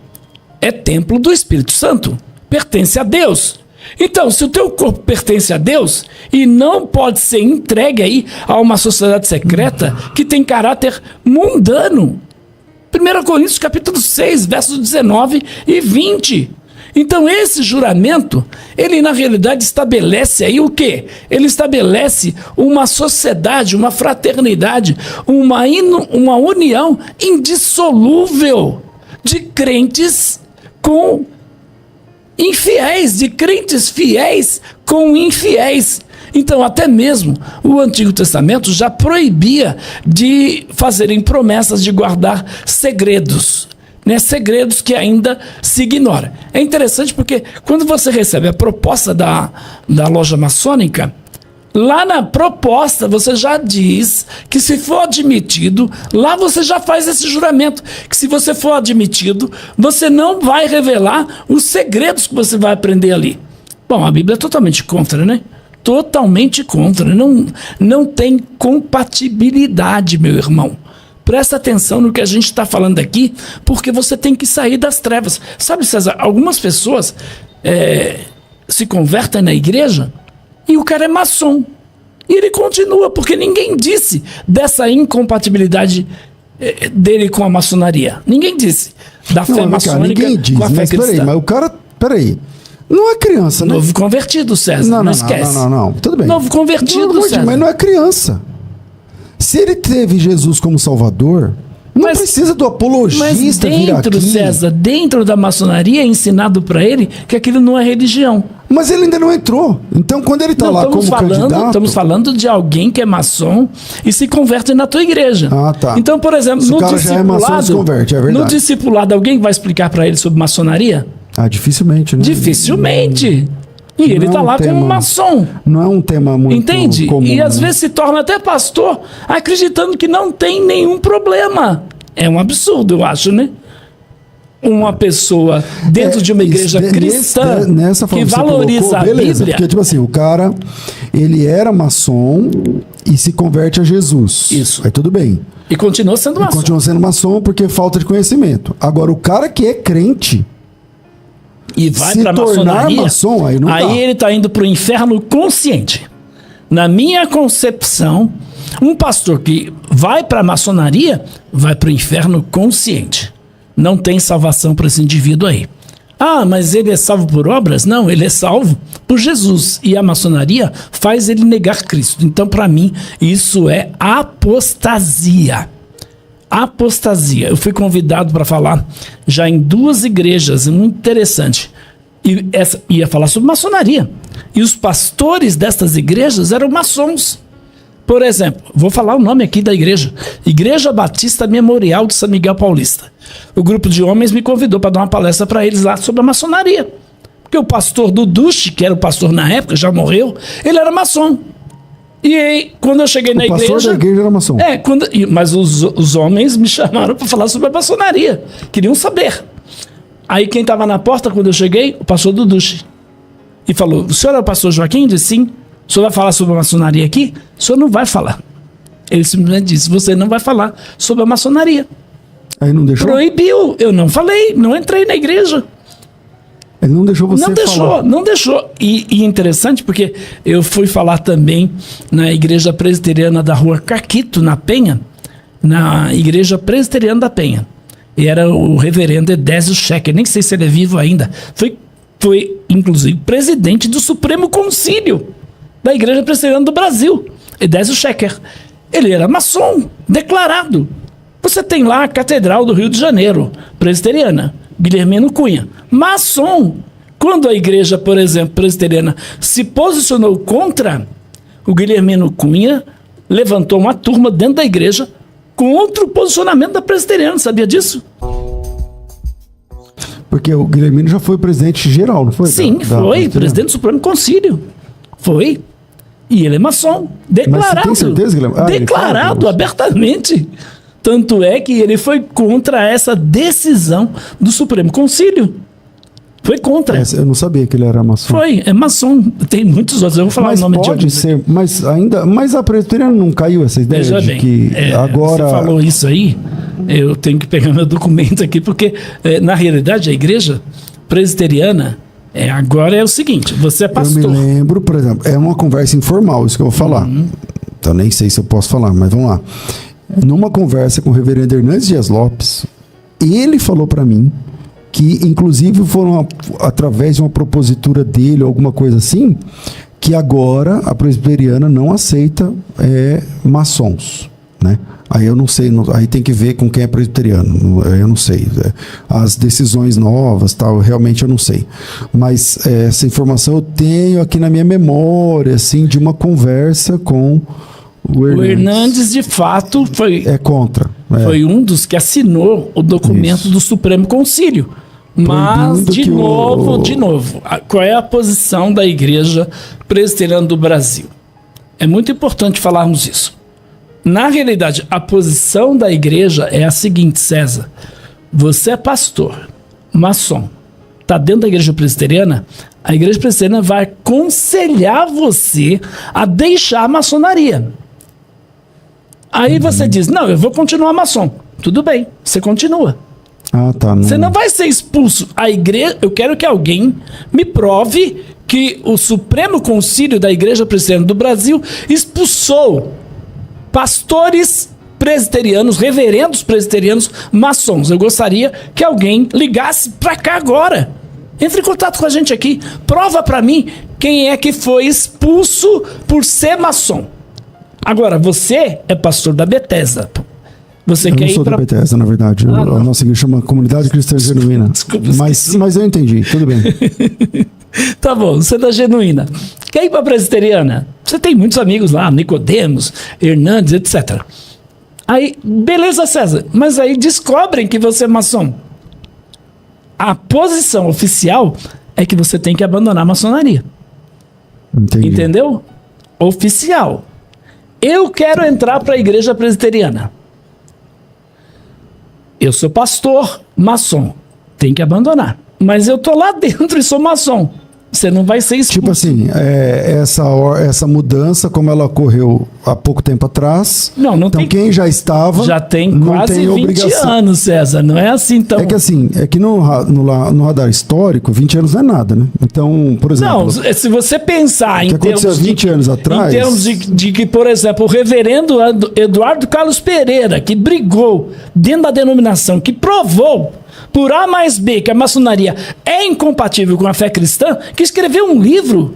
é templo do Espírito Santo, pertence a Deus. Então, se o teu corpo pertence a Deus e não pode ser entregue aí a uma sociedade secreta que tem caráter mundano. 1 Coríntios capítulo 6, versos 19 e 20. Então, esse juramento, ele na realidade estabelece aí o quê? Ele estabelece uma sociedade, uma fraternidade, uma união indissolúvel de crentes com infiéis, de crentes fiéis com infiéis. Então, até mesmo o Antigo Testamento já proibia de fazerem promessas de guardar segredos, né? Segredos que ainda se ignora. É interessante porque quando você recebe a proposta da loja maçônica, lá na proposta você já diz que se for admitido, lá você já faz esse juramento, que se você for admitido, você não vai revelar os segredos que você vai aprender ali. Bom, a Bíblia é totalmente contra, né? Totalmente contra. Não tem compatibilidade, meu irmão. Presta atenção no que a gente está falando aqui, porque você tem que sair das trevas. Sabe, César, algumas pessoas se convertem na igreja e o cara é maçom. E ele continua, porque ninguém disse dessa incompatibilidade dele com a maçonaria. Ninguém disse da fé maçônica com a fé cristã. Mas o cara, peraí, não é criança, né? Novo convertido, César, não esquece. Não, tudo bem. Novo convertido, César. Mas não é criança. Se ele teve Jesus como Salvador, não precisa do apologista vir aqui. Mas César, dentro da maçonaria é ensinado para ele que aquilo não é religião. Mas ele ainda não entrou. Então, quando ele está lá como candidato... Estamos falando de alguém que é maçom e se converte na tua igreja. Ah, tá. Então, por exemplo, no discipulado... É maçom, se converte, é verdade. No discipulado, alguém vai explicar para ele sobre maçonaria? Ah, dificilmente, né? Dificilmente. E ele está lá como maçom. Não é um tema muito Entende? comum. E às vezes se torna até pastor, acreditando que não tem nenhum problema. É um absurdo, eu acho, né? Uma pessoa dentro de uma igreja cristã que valoriza a Bíblia. Porque, tipo assim, o cara, ele era maçom e se converte a Jesus. Isso. Aí tudo bem. E continua sendo maçom. Continua sendo maçom porque falta de conhecimento. Agora, o cara que é crente... E vai para a maçonaria, maçom, aí ele está indo para o inferno consciente. Na minha concepção, um pastor que vai para a maçonaria vai para o inferno consciente. Não tem salvação para esse indivíduo aí. Ah, mas ele é salvo por obras? Não, ele é salvo por Jesus. E a maçonaria faz ele negar Cristo. Então, para mim, isso é apostasia. Apostasia. Eu fui convidado para falar já em 2 igrejas, muito interessante. E ia falar sobre maçonaria. E os pastores destas igrejas eram maçons. Por exemplo, vou falar o nome aqui da igreja. Igreja Batista Memorial de São Miguel Paulista. O grupo de homens me convidou para dar uma palestra para eles lá sobre a maçonaria. Porque o pastor Duduche, que era o pastor na época, já morreu, ele era maçom. E aí, quando eu cheguei na igreja... O pastor da igreja era maçom. Mas os homens me chamaram para falar sobre a maçonaria. Queriam saber. Aí quem estava na porta quando eu cheguei? O pastor Duduche. E falou, o senhor é o pastor Joaquim? Eu disse, sim. O senhor vai falar sobre a maçonaria aqui? O senhor não vai falar. Ele simplesmente disse, você não vai falar sobre a maçonaria. Aí não deixou? Proibiu. Eu não falei, não entrei na igreja. Ele não deixou você falar. Não deixou. E interessante porque eu fui falar também na igreja presbiteriana da rua Caquito, na Penha, na igreja presbiteriana da Penha. E era o reverendo Edésio Schecker, nem sei se ele é vivo ainda. Foi inclusive, presidente do Supremo Concílio da Igreja Presbiteriana do Brasil, Edésio Schecker. Ele era maçom, declarado. Você tem lá a Catedral do Rio de Janeiro, presbiteriana, Guilhermino Cunha, maçom. Quando a igreja, por exemplo, presbiteriana, se posicionou contra, o Guilhermino Cunha levantou uma turma dentro da igreja contra o posicionamento da presbiteriana, sabia disso? Porque o Guilhermino já foi presidente geral, não foi? Sim, foi, presidente do Supremo Concílio. Foi. E ele é maçom, declarado. Mas você tem certeza que ele é... declarado abertamente. Tanto é que ele foi contra essa decisão do Supremo Concílio. Foi contra. Eu não sabia que ele era maçom. Foi, é maçom. Tem muitos outros. Eu vou falar o nome de pode ser, mas a presbiteriana não caiu essa ideia Veja de bem, que agora... Você falou isso aí, eu tenho que pegar meu documento aqui, porque na realidade a igreja presbiteriana agora é o seguinte, você é pastor. Eu me lembro, por exemplo, é uma conversa informal, isso que eu vou falar. Então nem sei se eu posso falar, mas vamos lá. Numa conversa com o reverendo Hernandes Dias Lopes, ele falou para mim que, inclusive, foram através de uma propositura dele, alguma coisa assim, que agora a presbiteriana não aceita maçons, né? Aí eu não sei, aí tem que ver com quem é presbiteriano, eu não sei. As decisões novas, tal, realmente eu não sei. Mas essa informação eu tenho aqui na minha memória, assim, de uma conversa com o Hernandes, de fato, foi contra. Foi um dos que assinou o documento do Supremo Concílio. Mas, de novo, qual é a posição da Igreja Presbiteriana do Brasil? É muito importante falarmos isso. Na realidade, a posição da igreja é a seguinte, César. Você é pastor, maçom, está dentro da igreja presbiteriana, a igreja presbiteriana vai aconselhar você a deixar a maçonaria. Aí você diz, não, eu vou continuar maçom. Tudo bem, você continua. Tá. Você não vai ser expulso. A igreja, eu quero que alguém me prove que o Supremo Concílio da Igreja Presbiteriana do Brasil expulsou pastores presbiterianos, reverendos presbiterianos, maçons. Eu gostaria que alguém ligasse para cá agora. Entre em contato com a gente aqui. Prova para mim quem é que foi expulso por ser maçom. Agora, você é pastor da Bethesda. Você quer não sou da Bethesda, na verdade. A nossa igreja chama Comunidade Cristã Genuína. Desculpa, mas eu entendi, tudo bem. Tá bom, você é da Genuína. Quer ir para a presbiteriana? Você tem muitos amigos lá, Nicodemos, Hernandes, etc. Aí, beleza, César, mas aí descobrem que você é maçom. A posição oficial é que você tem que abandonar a maçonaria. Entendi. Entendeu? Oficial. Eu quero entrar para a igreja presbiteriana. Eu sou pastor, maçom. Tem que abandonar. Mas eu tô lá dentro e sou maçom. Você não vai ser expulso. Tipo assim, essa mudança, como ela ocorreu há pouco tempo atrás. Então tem, quem já estava. Já tem quase 20 anos, César. Não é assim tão. É que no radar histórico, 20 anos não é nada, né? Então, por exemplo. Não, se você pensar em termos. Aconteceu 20 anos atrás. Em termos de que, por exemplo, o reverendo Eduardo Carlos Pereira, que brigou dentro da denominação, que provou por A mais B que a maçonaria é incompatível com a fé cristã, que escreveu um livro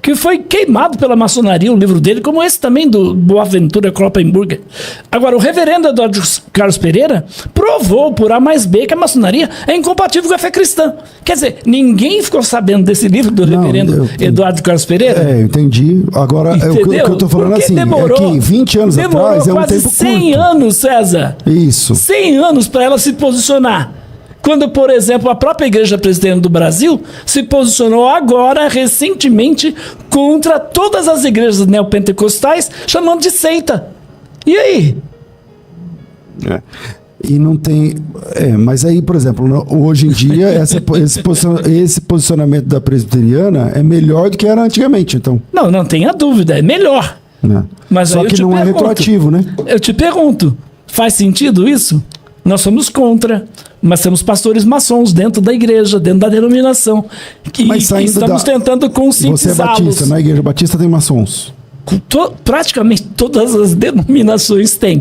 que foi queimado pela maçonaria, o livro dele, como esse também do Boaventura Kloppenburger. Agora, o reverendo Eduardo Carlos Pereira provou por A mais B que a maçonaria é incompatível com a fé cristã. Quer dizer, ninguém ficou sabendo desse livro do reverendo Eduardo Carlos Pereira? Eu entendi. Agora, o que eu estou falando assim, é que 20 anos atrás é um tempo curto. 100 anos, César. Isso. 100 anos para ela se posicionar. Quando, por exemplo, a própria Igreja Presbiteriana do Brasil se posicionou agora, recentemente, contra todas as igrejas neopentecostais, chamando de seita. E aí? E não tem... mas aí, por exemplo, hoje em dia, esse posicionamento da presbiteriana é melhor do que era antigamente, então. Não tenha dúvida, é melhor. Mas só que não é retroativo, né? Eu te pergunto, faz sentido isso? Nós somos contra, mas temos pastores maçons dentro da igreja, dentro da denominação, que estamos tentando conscientizá-los. Você é batista, na igreja batista tem maçons? Praticamente todas as denominações têm.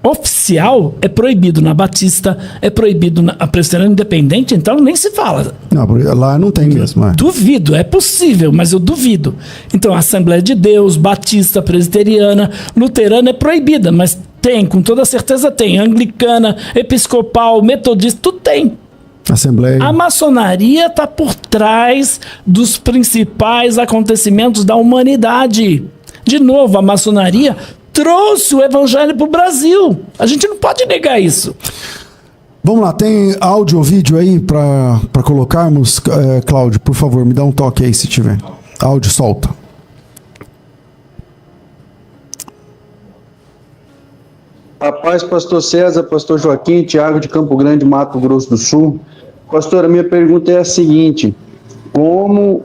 oficial é proibido na Batista, é proibido na Presbiteriana Independente, então nem se fala. Não, lá não tem mesmo. Duvido, é possível, mas eu duvido. Então, Assembleia de Deus, Batista, Presbiteriana, Luterana é proibida, mas tem, com toda certeza tem. Anglicana, Episcopal, Metodista, tudo tem. Assembleia. A maçonaria está por trás dos principais acontecimentos da humanidade. De novo, a maçonaria trouxe o evangelho para o Brasil. A gente não pode negar isso. Vamos lá, tem áudio ou vídeo aí para colocarmos? Cláudio, por favor, me dá um toque aí se tiver. Áudio, solta. A paz, pastor César, pastor Joaquim, Tiago de Campo Grande, Mato Grosso do Sul. Pastor, a minha pergunta é a seguinte: como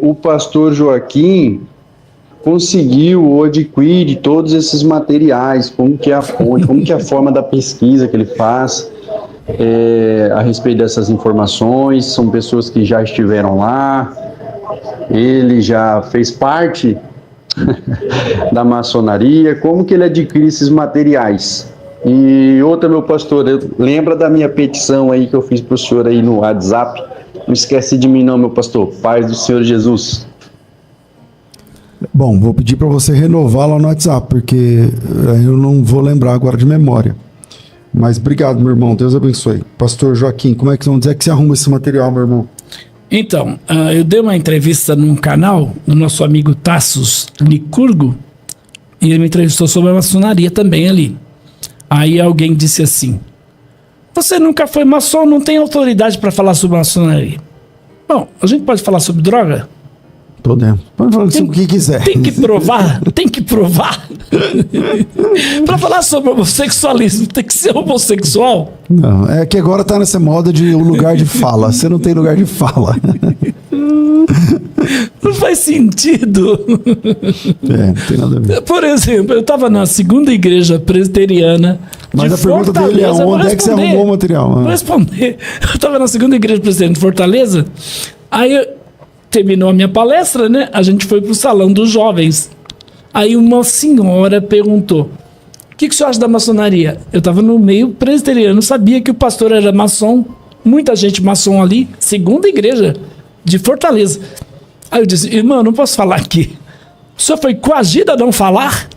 o pastor Joaquim conseguiu ou adquire todos esses materiais? Como que é a fonte, como que é a forma da pesquisa que ele faz a respeito dessas informações? São pessoas que já estiveram lá, ele já fez parte da maçonaria. Como que ele adquire esses materiais? E outra, meu pastor, lembra da minha petição aí que eu fiz pro senhor aí no WhatsApp? Não esquece de mim não, meu pastor. Paz do Senhor Jesus. Bom, vou pedir para você renovar lá no WhatsApp, porque eu não vou lembrar agora de memória. Mas obrigado, meu irmão. Deus abençoe. Pastor Joaquim, como é que vamos dizer que você arruma esse material, meu irmão? Então, eu dei uma entrevista num canal do nosso amigo Tassos Licurgo, e ele me entrevistou sobre a maçonaria também ali. Aí alguém disse assim: você nunca foi maçom, não tem autoridade para falar sobre maçonaria. Bom, a gente pode falar sobre droga? Podemos. Pode falar sobre o que quiser. Tem que provar, tem que provar. Para falar sobre homossexualismo, tem que ser homossexual? Não, é que agora tá nessa moda de lugar de fala. Você não tem lugar de fala. Não faz sentido. Não tem nada a ver. Por exemplo, eu estava na segunda igreja presbiteriana. Mas a pergunta dele é: onde é que você arrumou o material? Vou responder. Eu estava na segunda igreja presbiteriana de Fortaleza. Aí terminou a minha palestra, né? A gente foi pro salão dos jovens. Aí uma senhora perguntou: o que o senhor acha da maçonaria? Eu estava no meio presbiteriano, sabia que o pastor era maçom, muita gente maçom ali, segunda igreja de Fortaleza. Aí eu disse: irmão, não posso falar aqui. O senhor foi coagido a não falar?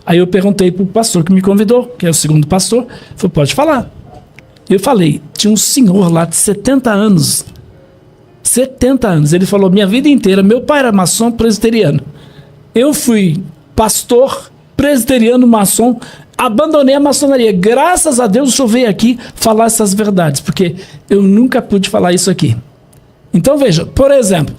Aí eu perguntei pro pastor que me convidou, que é o segundo pastor, falou: pode falar. Eu falei: tinha um senhor lá de 70 anos. 70 anos. Ele falou: minha vida inteira, meu pai era maçom presbiteriano. Eu fui pastor presbiteriano maçom, abandonei a maçonaria. Graças a Deus o senhor veio aqui falar essas verdades, porque eu nunca pude falar isso aqui. Então veja, por exemplo,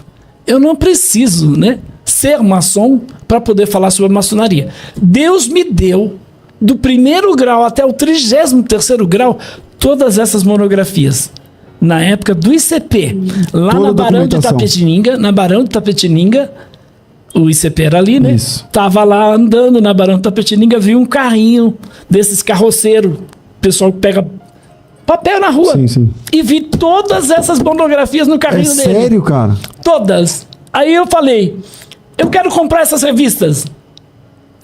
eu não preciso, né, ser maçom para poder falar sobre a maçonaria. Deus me deu, do 1º grau até o 33º grau, todas essas monografias. Na época do ICP, lá na Barão de Itapetininga, o ICP era ali, né? Isso. Tava lá andando na Barão de Itapetininga, vi um carrinho desses carroceiros, pessoal que pega papel na rua. Sim, sim. E vi todas essas monografias no carrinho dele. Sério, cara? Todas. Aí eu falei: eu quero comprar essas revistas.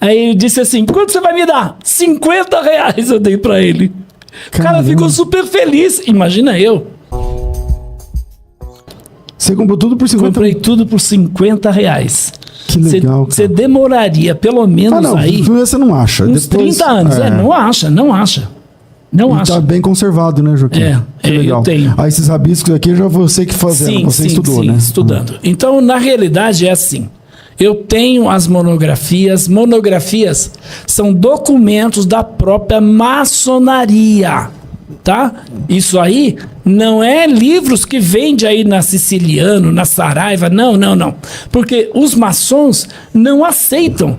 Aí ele disse assim: quanto você vai me dar? R$50 eu dei pra ele. Caramba. O cara ficou super feliz. Imagina eu. Você comprou tudo por 50? Comprei tudo por R$50. Que legal, Você demoraria pelo menos aí... Você não acha. Uns Depois, 30 anos. Não acha. Não acha. Tá bem conservado, né, Joaquim? Que legal. Eu tenho. Aí esses rabiscos aqui já você que fazendo, você estudou, né? Estudando. Então, na realidade, é assim. Eu tenho as monografias. Monografias são documentos da própria maçonaria, tá? Isso aí não é livros que vende aí na Siciliano, na Saraiva, não. Porque os maçons não aceitam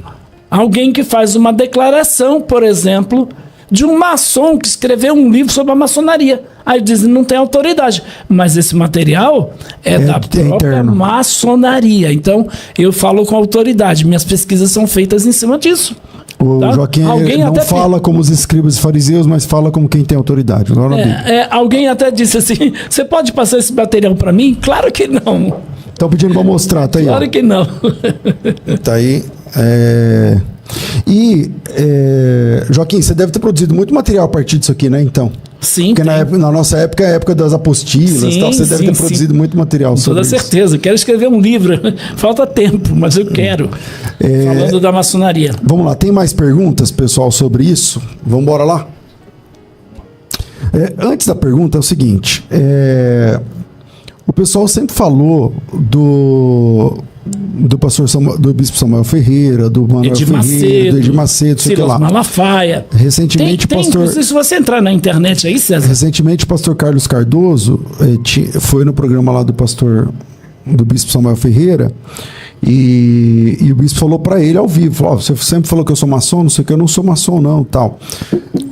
alguém que faz uma declaração, por exemplo, de um maçom que escreveu um livro sobre a maçonaria. Aí dizem: não tem autoridade. Mas esse material é da própria maçonaria. Então, eu falo com autoridade. Minhas pesquisas são feitas em cima disso. O Joaquim não fala como os escribas e fariseus, mas fala como quem tem autoridade. Alguém até disse assim: você pode passar esse material para mim? Claro que não. Estão pedindo para mostrar, tá aí. Claro que não. Tá aí. E, Joaquim, você deve ter produzido muito material a partir disso aqui, né, então? Sim. Porque na nossa época é a época das apostilas, tal, você deve ter produzido muito material sobre isso. Com toda certeza. Quero escrever um livro. Falta tempo, mas eu quero. Falando da maçonaria. Vamos lá, tem mais perguntas, pessoal, sobre isso? Vamos embora lá? Antes da pergunta, é o seguinte. O pessoal sempre falou do pastor do bispo Samuel Ferreira, do Manuel Ferreira, do Edir Macedo, sei lá. Malafaia. Recentemente, pastor... Se você entrar na internet aí, César... Recentemente, o pastor Carlos Cardoso foi no programa lá do bispo Samuel Ferreira, e o bispo falou para ele ao vivo, falou, você sempre falou que eu sou maçom, não sei o que, eu não sou maçom não, tal.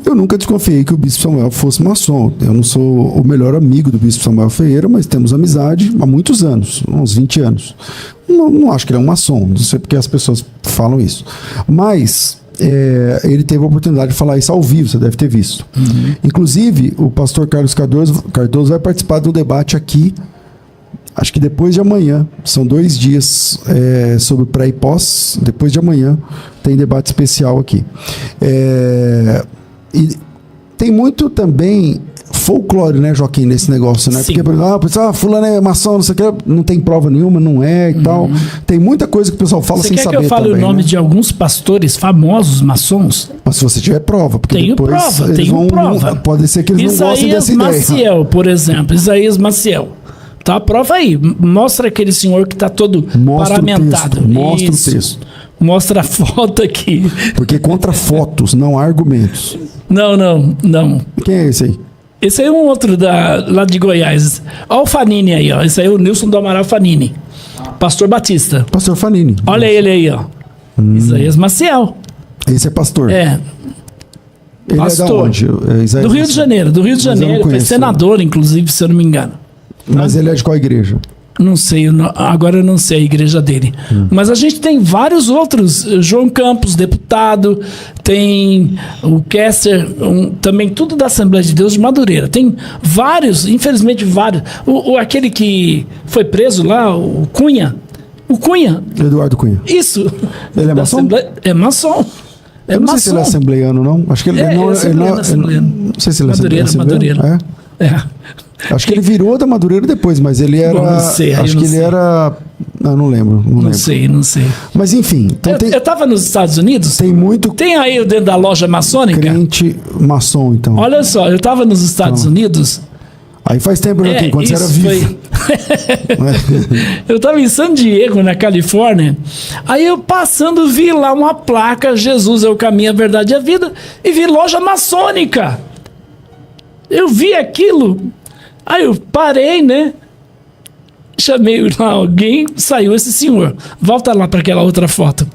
Eu nunca desconfiei que o bispo Samuel fosse maçom. Eu não sou o melhor amigo do bispo Samuel Ferreira, mas temos amizade há muitos anos, uns 20 anos. Não acho que ele é um maçom, não sei porque as pessoas falam isso. Mas ele teve a oportunidade de falar isso ao vivo, você deve ter visto. Uhum. Inclusive, o pastor Carlos Cardoso vai participar do debate aqui, acho que depois de amanhã. São 2 dias sobre pré e pós. Depois de amanhã tem debate especial aqui. E tem muito também folclore, né, Joaquim, nesse negócio, né? Sim. Porque fulano é maçom, não sei o que, não tem prova nenhuma, não é e tal. Tem muita coisa que o pessoal fala sem saber. Você quer que eu fale também, o nome né? de alguns pastores famosos maçons? Mas se você tiver prova, porque tenho depois prova. Pode ser que eles não gostem dessa ideia. Isaías Maciel, por exemplo. Isaías Maciel. Tá a prova aí. Mostra aquele senhor que está todo paramentado. Mostra o texto. Mostra a foto aqui. Porque contra fotos, não há argumentos. Não. Quem é esse aí? Esse aí é um outro lá de Goiás. Olha o Fanini aí, ó. Esse aí é o Nilson do Amaral Fanini. Pastor Batista. Pastor Fanini. Olha ele aí, ó. Isaías Maciel. Esse é pastor. Ele pastor. É da onde? Do Rio de Janeiro. Foi senador, inclusive, se eu não me engano. Mas ele é de qual igreja? Não sei, agora eu não sei a igreja dele. Mas a gente tem vários outros. João Campos, deputado, tem o Kester, também tudo da Assembleia de Deus de Madureira. Tem vários, infelizmente vários. Aquele que foi preso lá, o Cunha. Eduardo Cunha. Isso. Ele é maçom? É maçom. Eu não sei se ele é assembleiano, não. Acho que ele não é assembleiano. Não sei se ele é assembleiano. Madureira. Acho que ele virou da Madureira depois, mas ele era... Bom, não sei, acho que ele era... Não lembro. Não sei. Mas enfim... Então eu estava nos Estados Unidos. Tem muito... Tem aí dentro da loja maçônica? Crente maçom, então. Olha só, eu estava nos Estados Unidos... Aí faz tempo, Joaquim, quando você era vivo. Eu estava em San Diego, na Califórnia. Aí eu passando, vi lá uma placa, Jesus é o caminho, a verdade e a vida, e vi loja maçônica. Eu vi aquilo, aí eu parei, né? Chamei lá alguém, saiu esse senhor. Volta lá para aquela outra foto.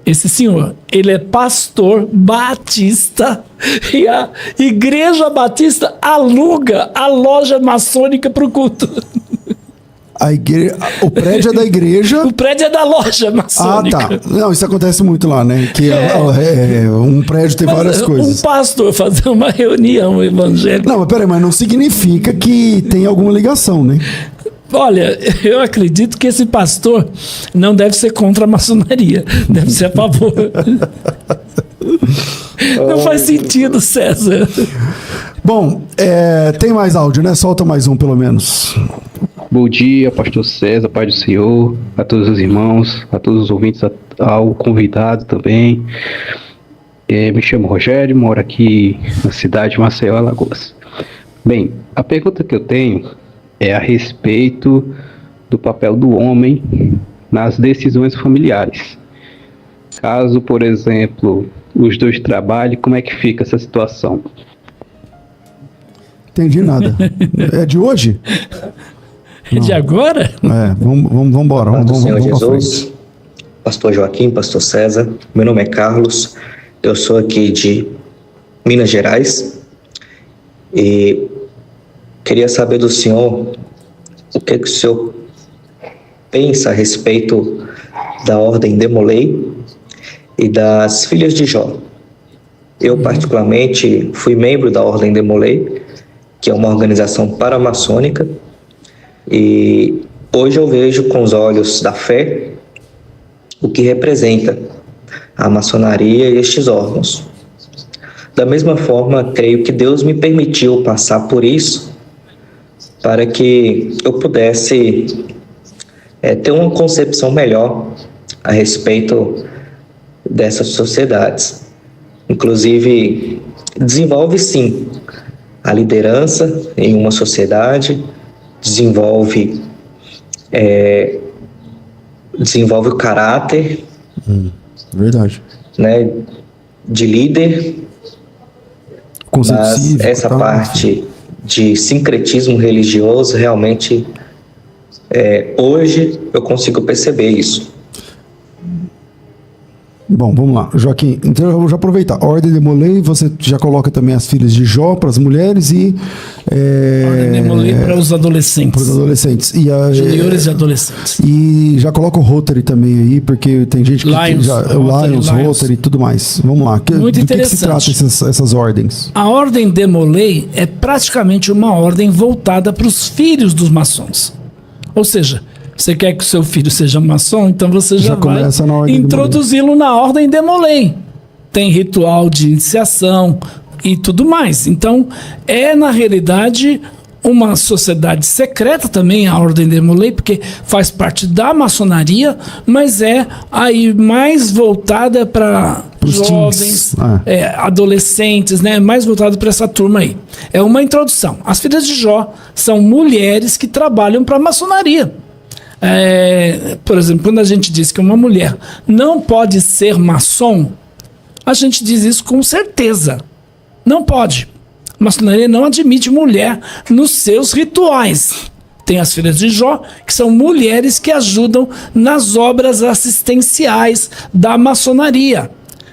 Esse senhor, ele é pastor batista e a Igreja Batista aluga a loja maçônica para o culto. O prédio é da igreja. O prédio é da loja maçônica. Ah, tá. Não, isso acontece muito lá, né? Que um prédio tem várias coisas. Um pastor fazer uma reunião evangélica. Não, mas peraí, mas não significa que tem alguma ligação, né? Olha, eu acredito que esse pastor não deve ser contra a maçonaria, deve ser a favor. Não faz sentido, César. Bom, tem mais áudio, né? Solta mais um, pelo menos. Bom dia, pastor César, Pai do Senhor, a todos os irmãos, a todos os ouvintes, ao convidado também. Me chamo Rogério, moro aqui na cidade de Maceió, Alagoas. Bem, a pergunta que eu tenho é a respeito do papel do homem nas decisões familiares. Caso, por exemplo, os dois trabalhem, como é que fica essa situação? Entendi nada. É de hoje? É de agora? Vamos embora. Vamos Senhor Jesus, pastor Joaquim, pastor César, meu nome é Carlos, eu sou aqui de Minas Gerais e queria saber do senhor o que o senhor pensa a respeito da Ordem Demolei e das Filhas de Jó. Eu, particularmente, fui membro da Ordem Demolei, que é uma organização paramaçônica, e hoje eu vejo com os olhos da fé o que representa a maçonaria e estes órgãos. Da mesma forma, creio que Deus me permitiu passar por isso para que eu pudesse ter uma concepção melhor a respeito dessas sociedades. Inclusive, desenvolve sim a liderança em uma sociedade, desenvolve o caráter, verdade, né, de líder, mas essa parte de sincretismo religioso realmente hoje eu consigo perceber isso. Bom, vamos lá, Joaquim, então eu vou já aproveitar. Ordem de Molay, você já coloca também as filhas de Jó para as mulheres e... Ordem de Molay para os adolescentes. Para os adolescentes. Juniores e adolescentes. E já coloca o Rotary também aí, porque tem gente que... Lions, Rotary e tudo mais. Vamos lá. Muito interessante. Do que se trata essas ordens? A Ordem de Molay é praticamente uma ordem voltada para os filhos dos maçons. Ou seja... Você quer que o seu filho seja maçom? Então você já vai introduzi-lo na Ordem de Molay. Tem ritual de iniciação e tudo mais. Então, na realidade, uma sociedade secreta também, a Ordem de Molay, porque faz parte da maçonaria, mas é aí mais voltada para jovens, adolescentes, né? Mais voltado para essa turma aí. É uma introdução. As filhas de Jó são mulheres que trabalham para a maçonaria. Por exemplo, quando a gente diz que uma mulher não pode ser maçom, a gente diz isso com certeza. Não pode. A maçonaria não admite mulher nos seus rituais. Tem as filhas de Jó, que são mulheres que ajudam nas obras assistenciais da maçonaria.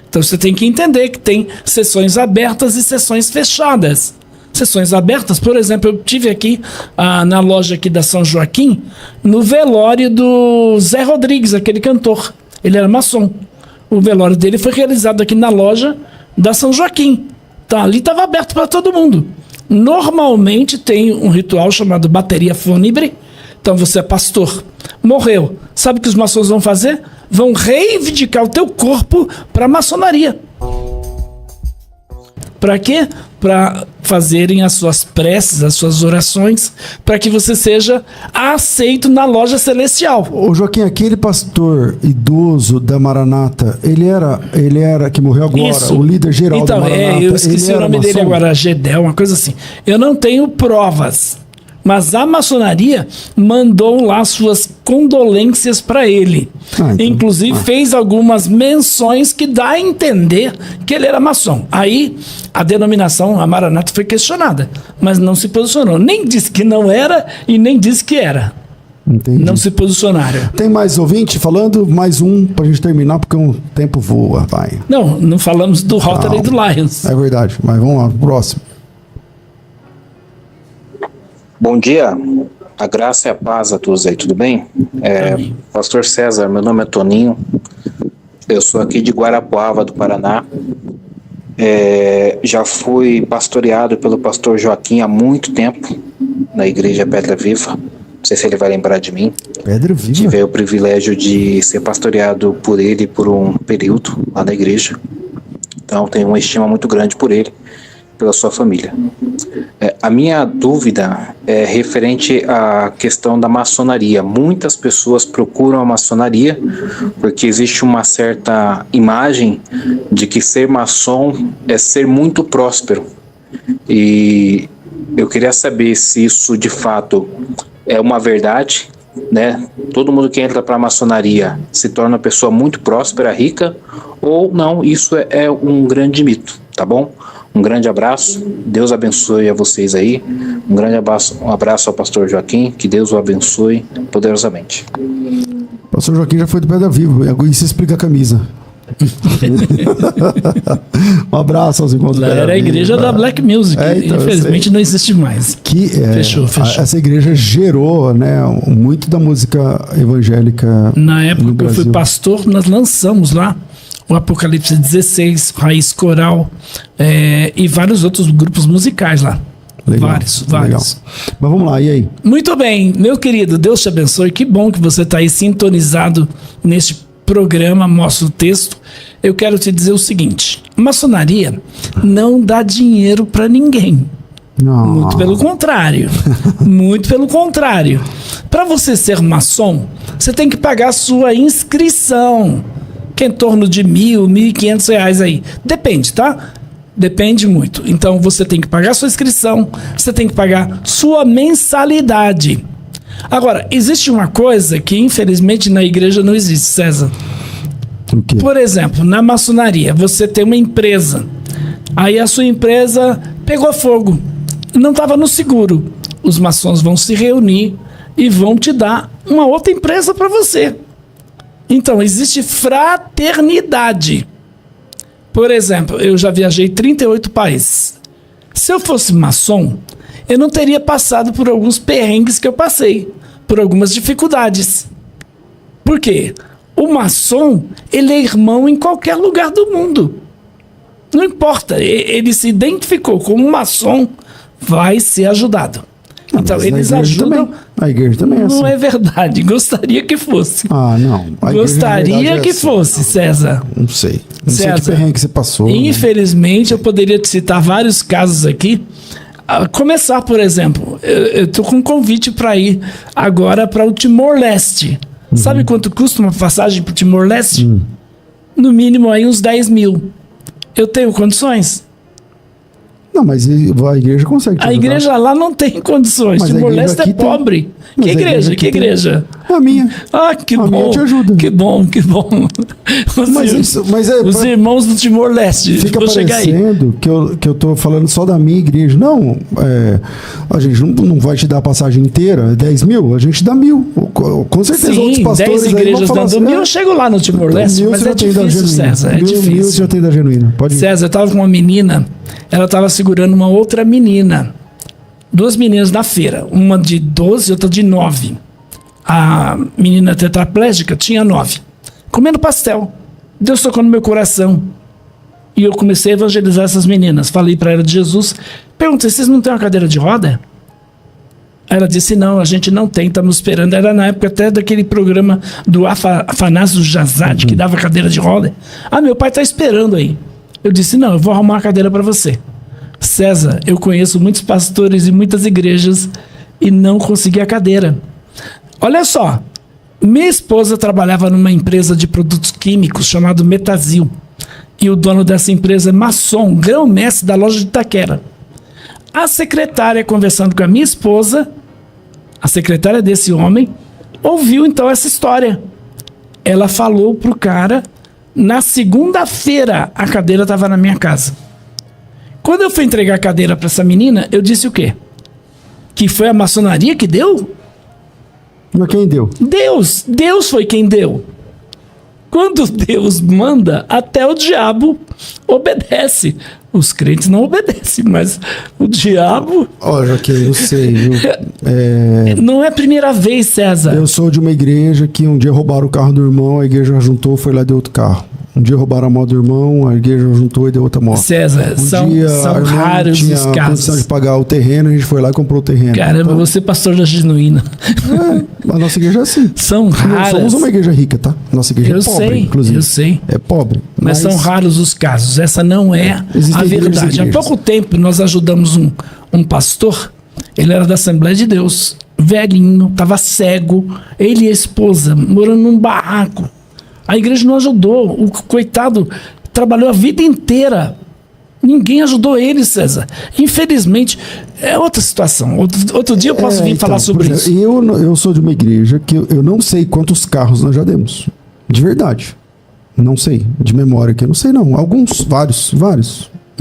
Então você tem que entender que tem sessões abertas e sessões fechadas. Sessões abertas, por exemplo, eu tive aqui na loja aqui da São Joaquim, no velório do Zé Rodrigues, aquele cantor. Ele era maçom. O velório dele foi realizado aqui na loja da São Joaquim. Tá, ali estava aberto para todo mundo. Normalmente tem um ritual chamado bateria fúnebre. Então você é pastor, morreu. Sabe o que os maçons vão fazer? Vão reivindicar o teu corpo para a maçonaria. Para quê? Para fazerem as suas preces, as suas orações, para que você seja aceito na loja celestial. Ô Joaquim, aquele pastor idoso da Maranata, ele era que morreu agora, Isso. O líder geral então, da Maranata. Eu esqueci o nome dele agora, Gedel, uma coisa assim. Eu não tenho provas, mas a maçonaria mandou lá suas condolências para ele. Então, inclusive fez algumas menções que dá a entender que ele era maçom. Aí a denominação, a Maranata, foi questionada, mas não se posicionou. Nem disse que não era e nem disse que era. Entendi. Não se posicionaram. Tem mais ouvinte falando? Mais um pra gente terminar, porque o tempo voa, vai. Não falamos do Rotary e do Lions. É verdade, mas vamos lá, próximo. Bom dia, a graça e a paz a todos aí, tudo bem? Pastor César, meu nome é Toninho, eu sou aqui de Guarapuava, do Paraná. Já fui pastoreado pelo pastor Joaquim há muito tempo, na igreja Pedra Viva, não sei se ele vai lembrar de mim. Pedra Viva? Tive o privilégio de ser pastoreado por ele por um período lá na igreja, então tenho uma estima muito grande por ele, pela sua família. A minha dúvida é referente à questão da maçonaria. Muitas pessoas procuram a maçonaria porque existe uma certa imagem de que ser maçom é ser muito próspero. E eu queria saber se isso de fato é uma verdade, né? Todo mundo que entra para a maçonaria se torna uma pessoa muito próspera, rica, ou não, isso é um grande mito, tá bom? Um grande abraço, Deus abençoe a vocês aí. Um grande abraço ao pastor Joaquim, que Deus o abençoe poderosamente. O pastor Joaquim já foi do Pedra Viva, isso explica a camisa. Um abraço aos irmãos do Pedra Viva. Era a igreja da Black Music, então, infelizmente não existe mais. Fechou. Essa igreja gerou, né, muito da música evangélica. Na época no que eu fui pastor, nós lançamos lá o Apocalipse 16, Raiz Coral e vários outros grupos musicais lá. Legal, vários. Legal. Mas vamos lá, e aí? Muito bem, meu querido, Deus te abençoe. Que bom que você está aí sintonizado neste programa, mostra o texto. eu quero te dizer o seguinte: maçonaria não dá dinheiro para ninguém. Não. Muito pelo contrário. Muito pelo contrário. Para você ser maçom, você tem que pagar a sua inscrição, que é em torno de R$1.000, R$1.500 aí. Depende, tá? Depende muito. Então você tem que pagar a sua inscrição, você tem que pagar sua mensalidade. Agora, existe uma coisa que infelizmente na igreja não existe, César. O quê? Por exemplo, na maçonaria, você tem uma empresa. Aí a sua empresa pegou fogo. Não estava no seguro. Os maçons vão se reunir e vão te dar uma outra empresa para você. Então, existe fraternidade. Por exemplo, eu já viajei 38 países. Se eu fosse maçom, eu não teria passado por alguns perrengues que eu passei, por algumas dificuldades. Por quê? O maçom, ele é irmão em qualquer lugar do mundo. Não importa, ele se identificou como maçom, vai ser ajudado. Não, então, mas eles a igreja ajudam. também. A igreja também é assim. Não é verdade, gostaria que fosse. Ah, não. A igreja, Gostaria na verdade, que é assim. fosse, César. Não sei. Não sei que César, perrengue que você passou. Infelizmente, eu poderia te citar vários casos aqui. A começar, por exemplo, eu estou com um convite para ir agora para o Timor-Leste. Sabe quanto custa uma passagem para o Timor-Leste? No mínimo aí uns 10 mil. Eu tenho condições? Não, mas a igreja consegue te A ajudar. igreja lá não tem condições. Mas a Timor-Leste igreja é aqui tem. pobre. Mas Que a igreja igreja? aqui Que tem. igreja? A minha. Ah, que A bom. minha te ajuda. Que bom, que bom. Os irmãos do Timor-Leste. Fica Vou chegar aí. parecendo que eu tô falando só da minha igreja. Não, a gente não vai te dar a passagem inteira, 10 mil, a gente dá 1.000. Com certeza outros Sim, pastores 10 aí igrejas vão falar dando assim, mil, eu chego lá no Timor-Leste, mil mas você é já tem da difícil, Genuína. César, é Mil você difícil. já tem da Genuína, pode ir. César, eu tava com uma menina, ela tava segurando uma outra menina. Duas meninas na feira, uma de 12 e outra de 9. A menina tetraplégica tinha 9. Comendo pastel. Deus tocou no meu coração. E eu comecei a evangelizar essas meninas. Falei para ela de Jesus. Perguntei, vocês não têm uma cadeira de roda? Ela disse, não, a gente não tem, estamos esperando. Era na época até daquele programa do Afanásio Jazade, que dava cadeira de roda. Ah, meu pai está esperando aí. Eu disse, não, eu vou arrumar uma cadeira para você. César, eu conheço muitos pastores e muitas igrejas e não consegui a cadeira. Olha só, minha esposa trabalhava numa empresa de produtos químicos chamado Metazil. E o dono dessa empresa é maçom, grão-mestre da loja de Itaquera. A secretária, conversando com a minha esposa, a secretária desse homem, ouviu então essa história. Ela falou pro cara, na segunda-feira a cadeira estava na minha casa. Quando eu fui entregar a cadeira para essa menina, eu disse o quê? Que foi a maçonaria que deu? Mas quem deu? Deus! Deus foi quem deu. Quando Deus manda, até o diabo obedece. Os crentes não obedecem, mas o diabo... Olha, Joaquim, eu sei, viu? Não é a primeira vez, César. Eu sou de uma igreja que um dia roubaram o carro do irmão, a igreja juntou, foi lá e deu outro carro. Um dia roubaram a moto do irmão, a igreja juntou e deu outra moto. César, são a irmã raros tinha os a condição casos. de pagar o terreno, a gente foi lá e comprou o terreno. Caramba, Então, você é pastor da Genuína. a nossa igreja é assim. São Nós raras. somos uma igreja rica, tá? Nossa igreja Eu é pobre, sei, inclusive. eu sei. É pobre. Mas são raros os casos. Essa não é Existem a igrejas e verdade. Há igrejas. pouco tempo nós ajudamos um pastor. Ele era da Assembleia de Deus, velhinho, estava cego. Ele e a esposa morando num barraco. A igreja não ajudou. O coitado trabalhou a vida inteira. Ninguém ajudou ele, César. Infelizmente, é outra situação. Outro dia eu posso vir falar sobre por isso. exemplo, eu sou de uma igreja que eu não sei quantos carros nós já demos. De verdade. Não sei. De memória que eu não sei, não. Alguns, vários.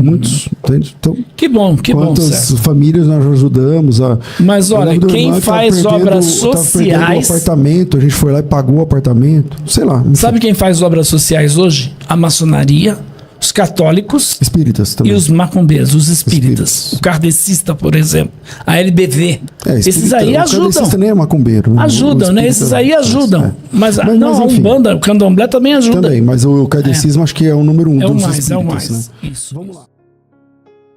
Muitos. Entende? Então, Que bom, quantas César. famílias nós ajudamos a... Mas Eu olha, lembro do quem irmão que tava faz perdendo- obras tava perdendo sociais... o apartamento, a gente foi lá e pagou o apartamento. Sei lá. enfim. Sabe quem faz obras sociais hoje? A maçonaria, os católicos Espíritas e também. os macumbeiros, os espíritas. Espíritas. O kardecista, por exemplo. A LBV. Esses espírita- aí o ajudam. kardecista nem é macumbeiro. Ajudam, O né? espírita- Esses aí ajudam. é. Mas a enfim, Umbanda, o Candomblé também ajuda. Também, mas o kardecismo acho que é o número 1 É o dos mais, é o espíritas, mais. né? Isso. Vamos lá.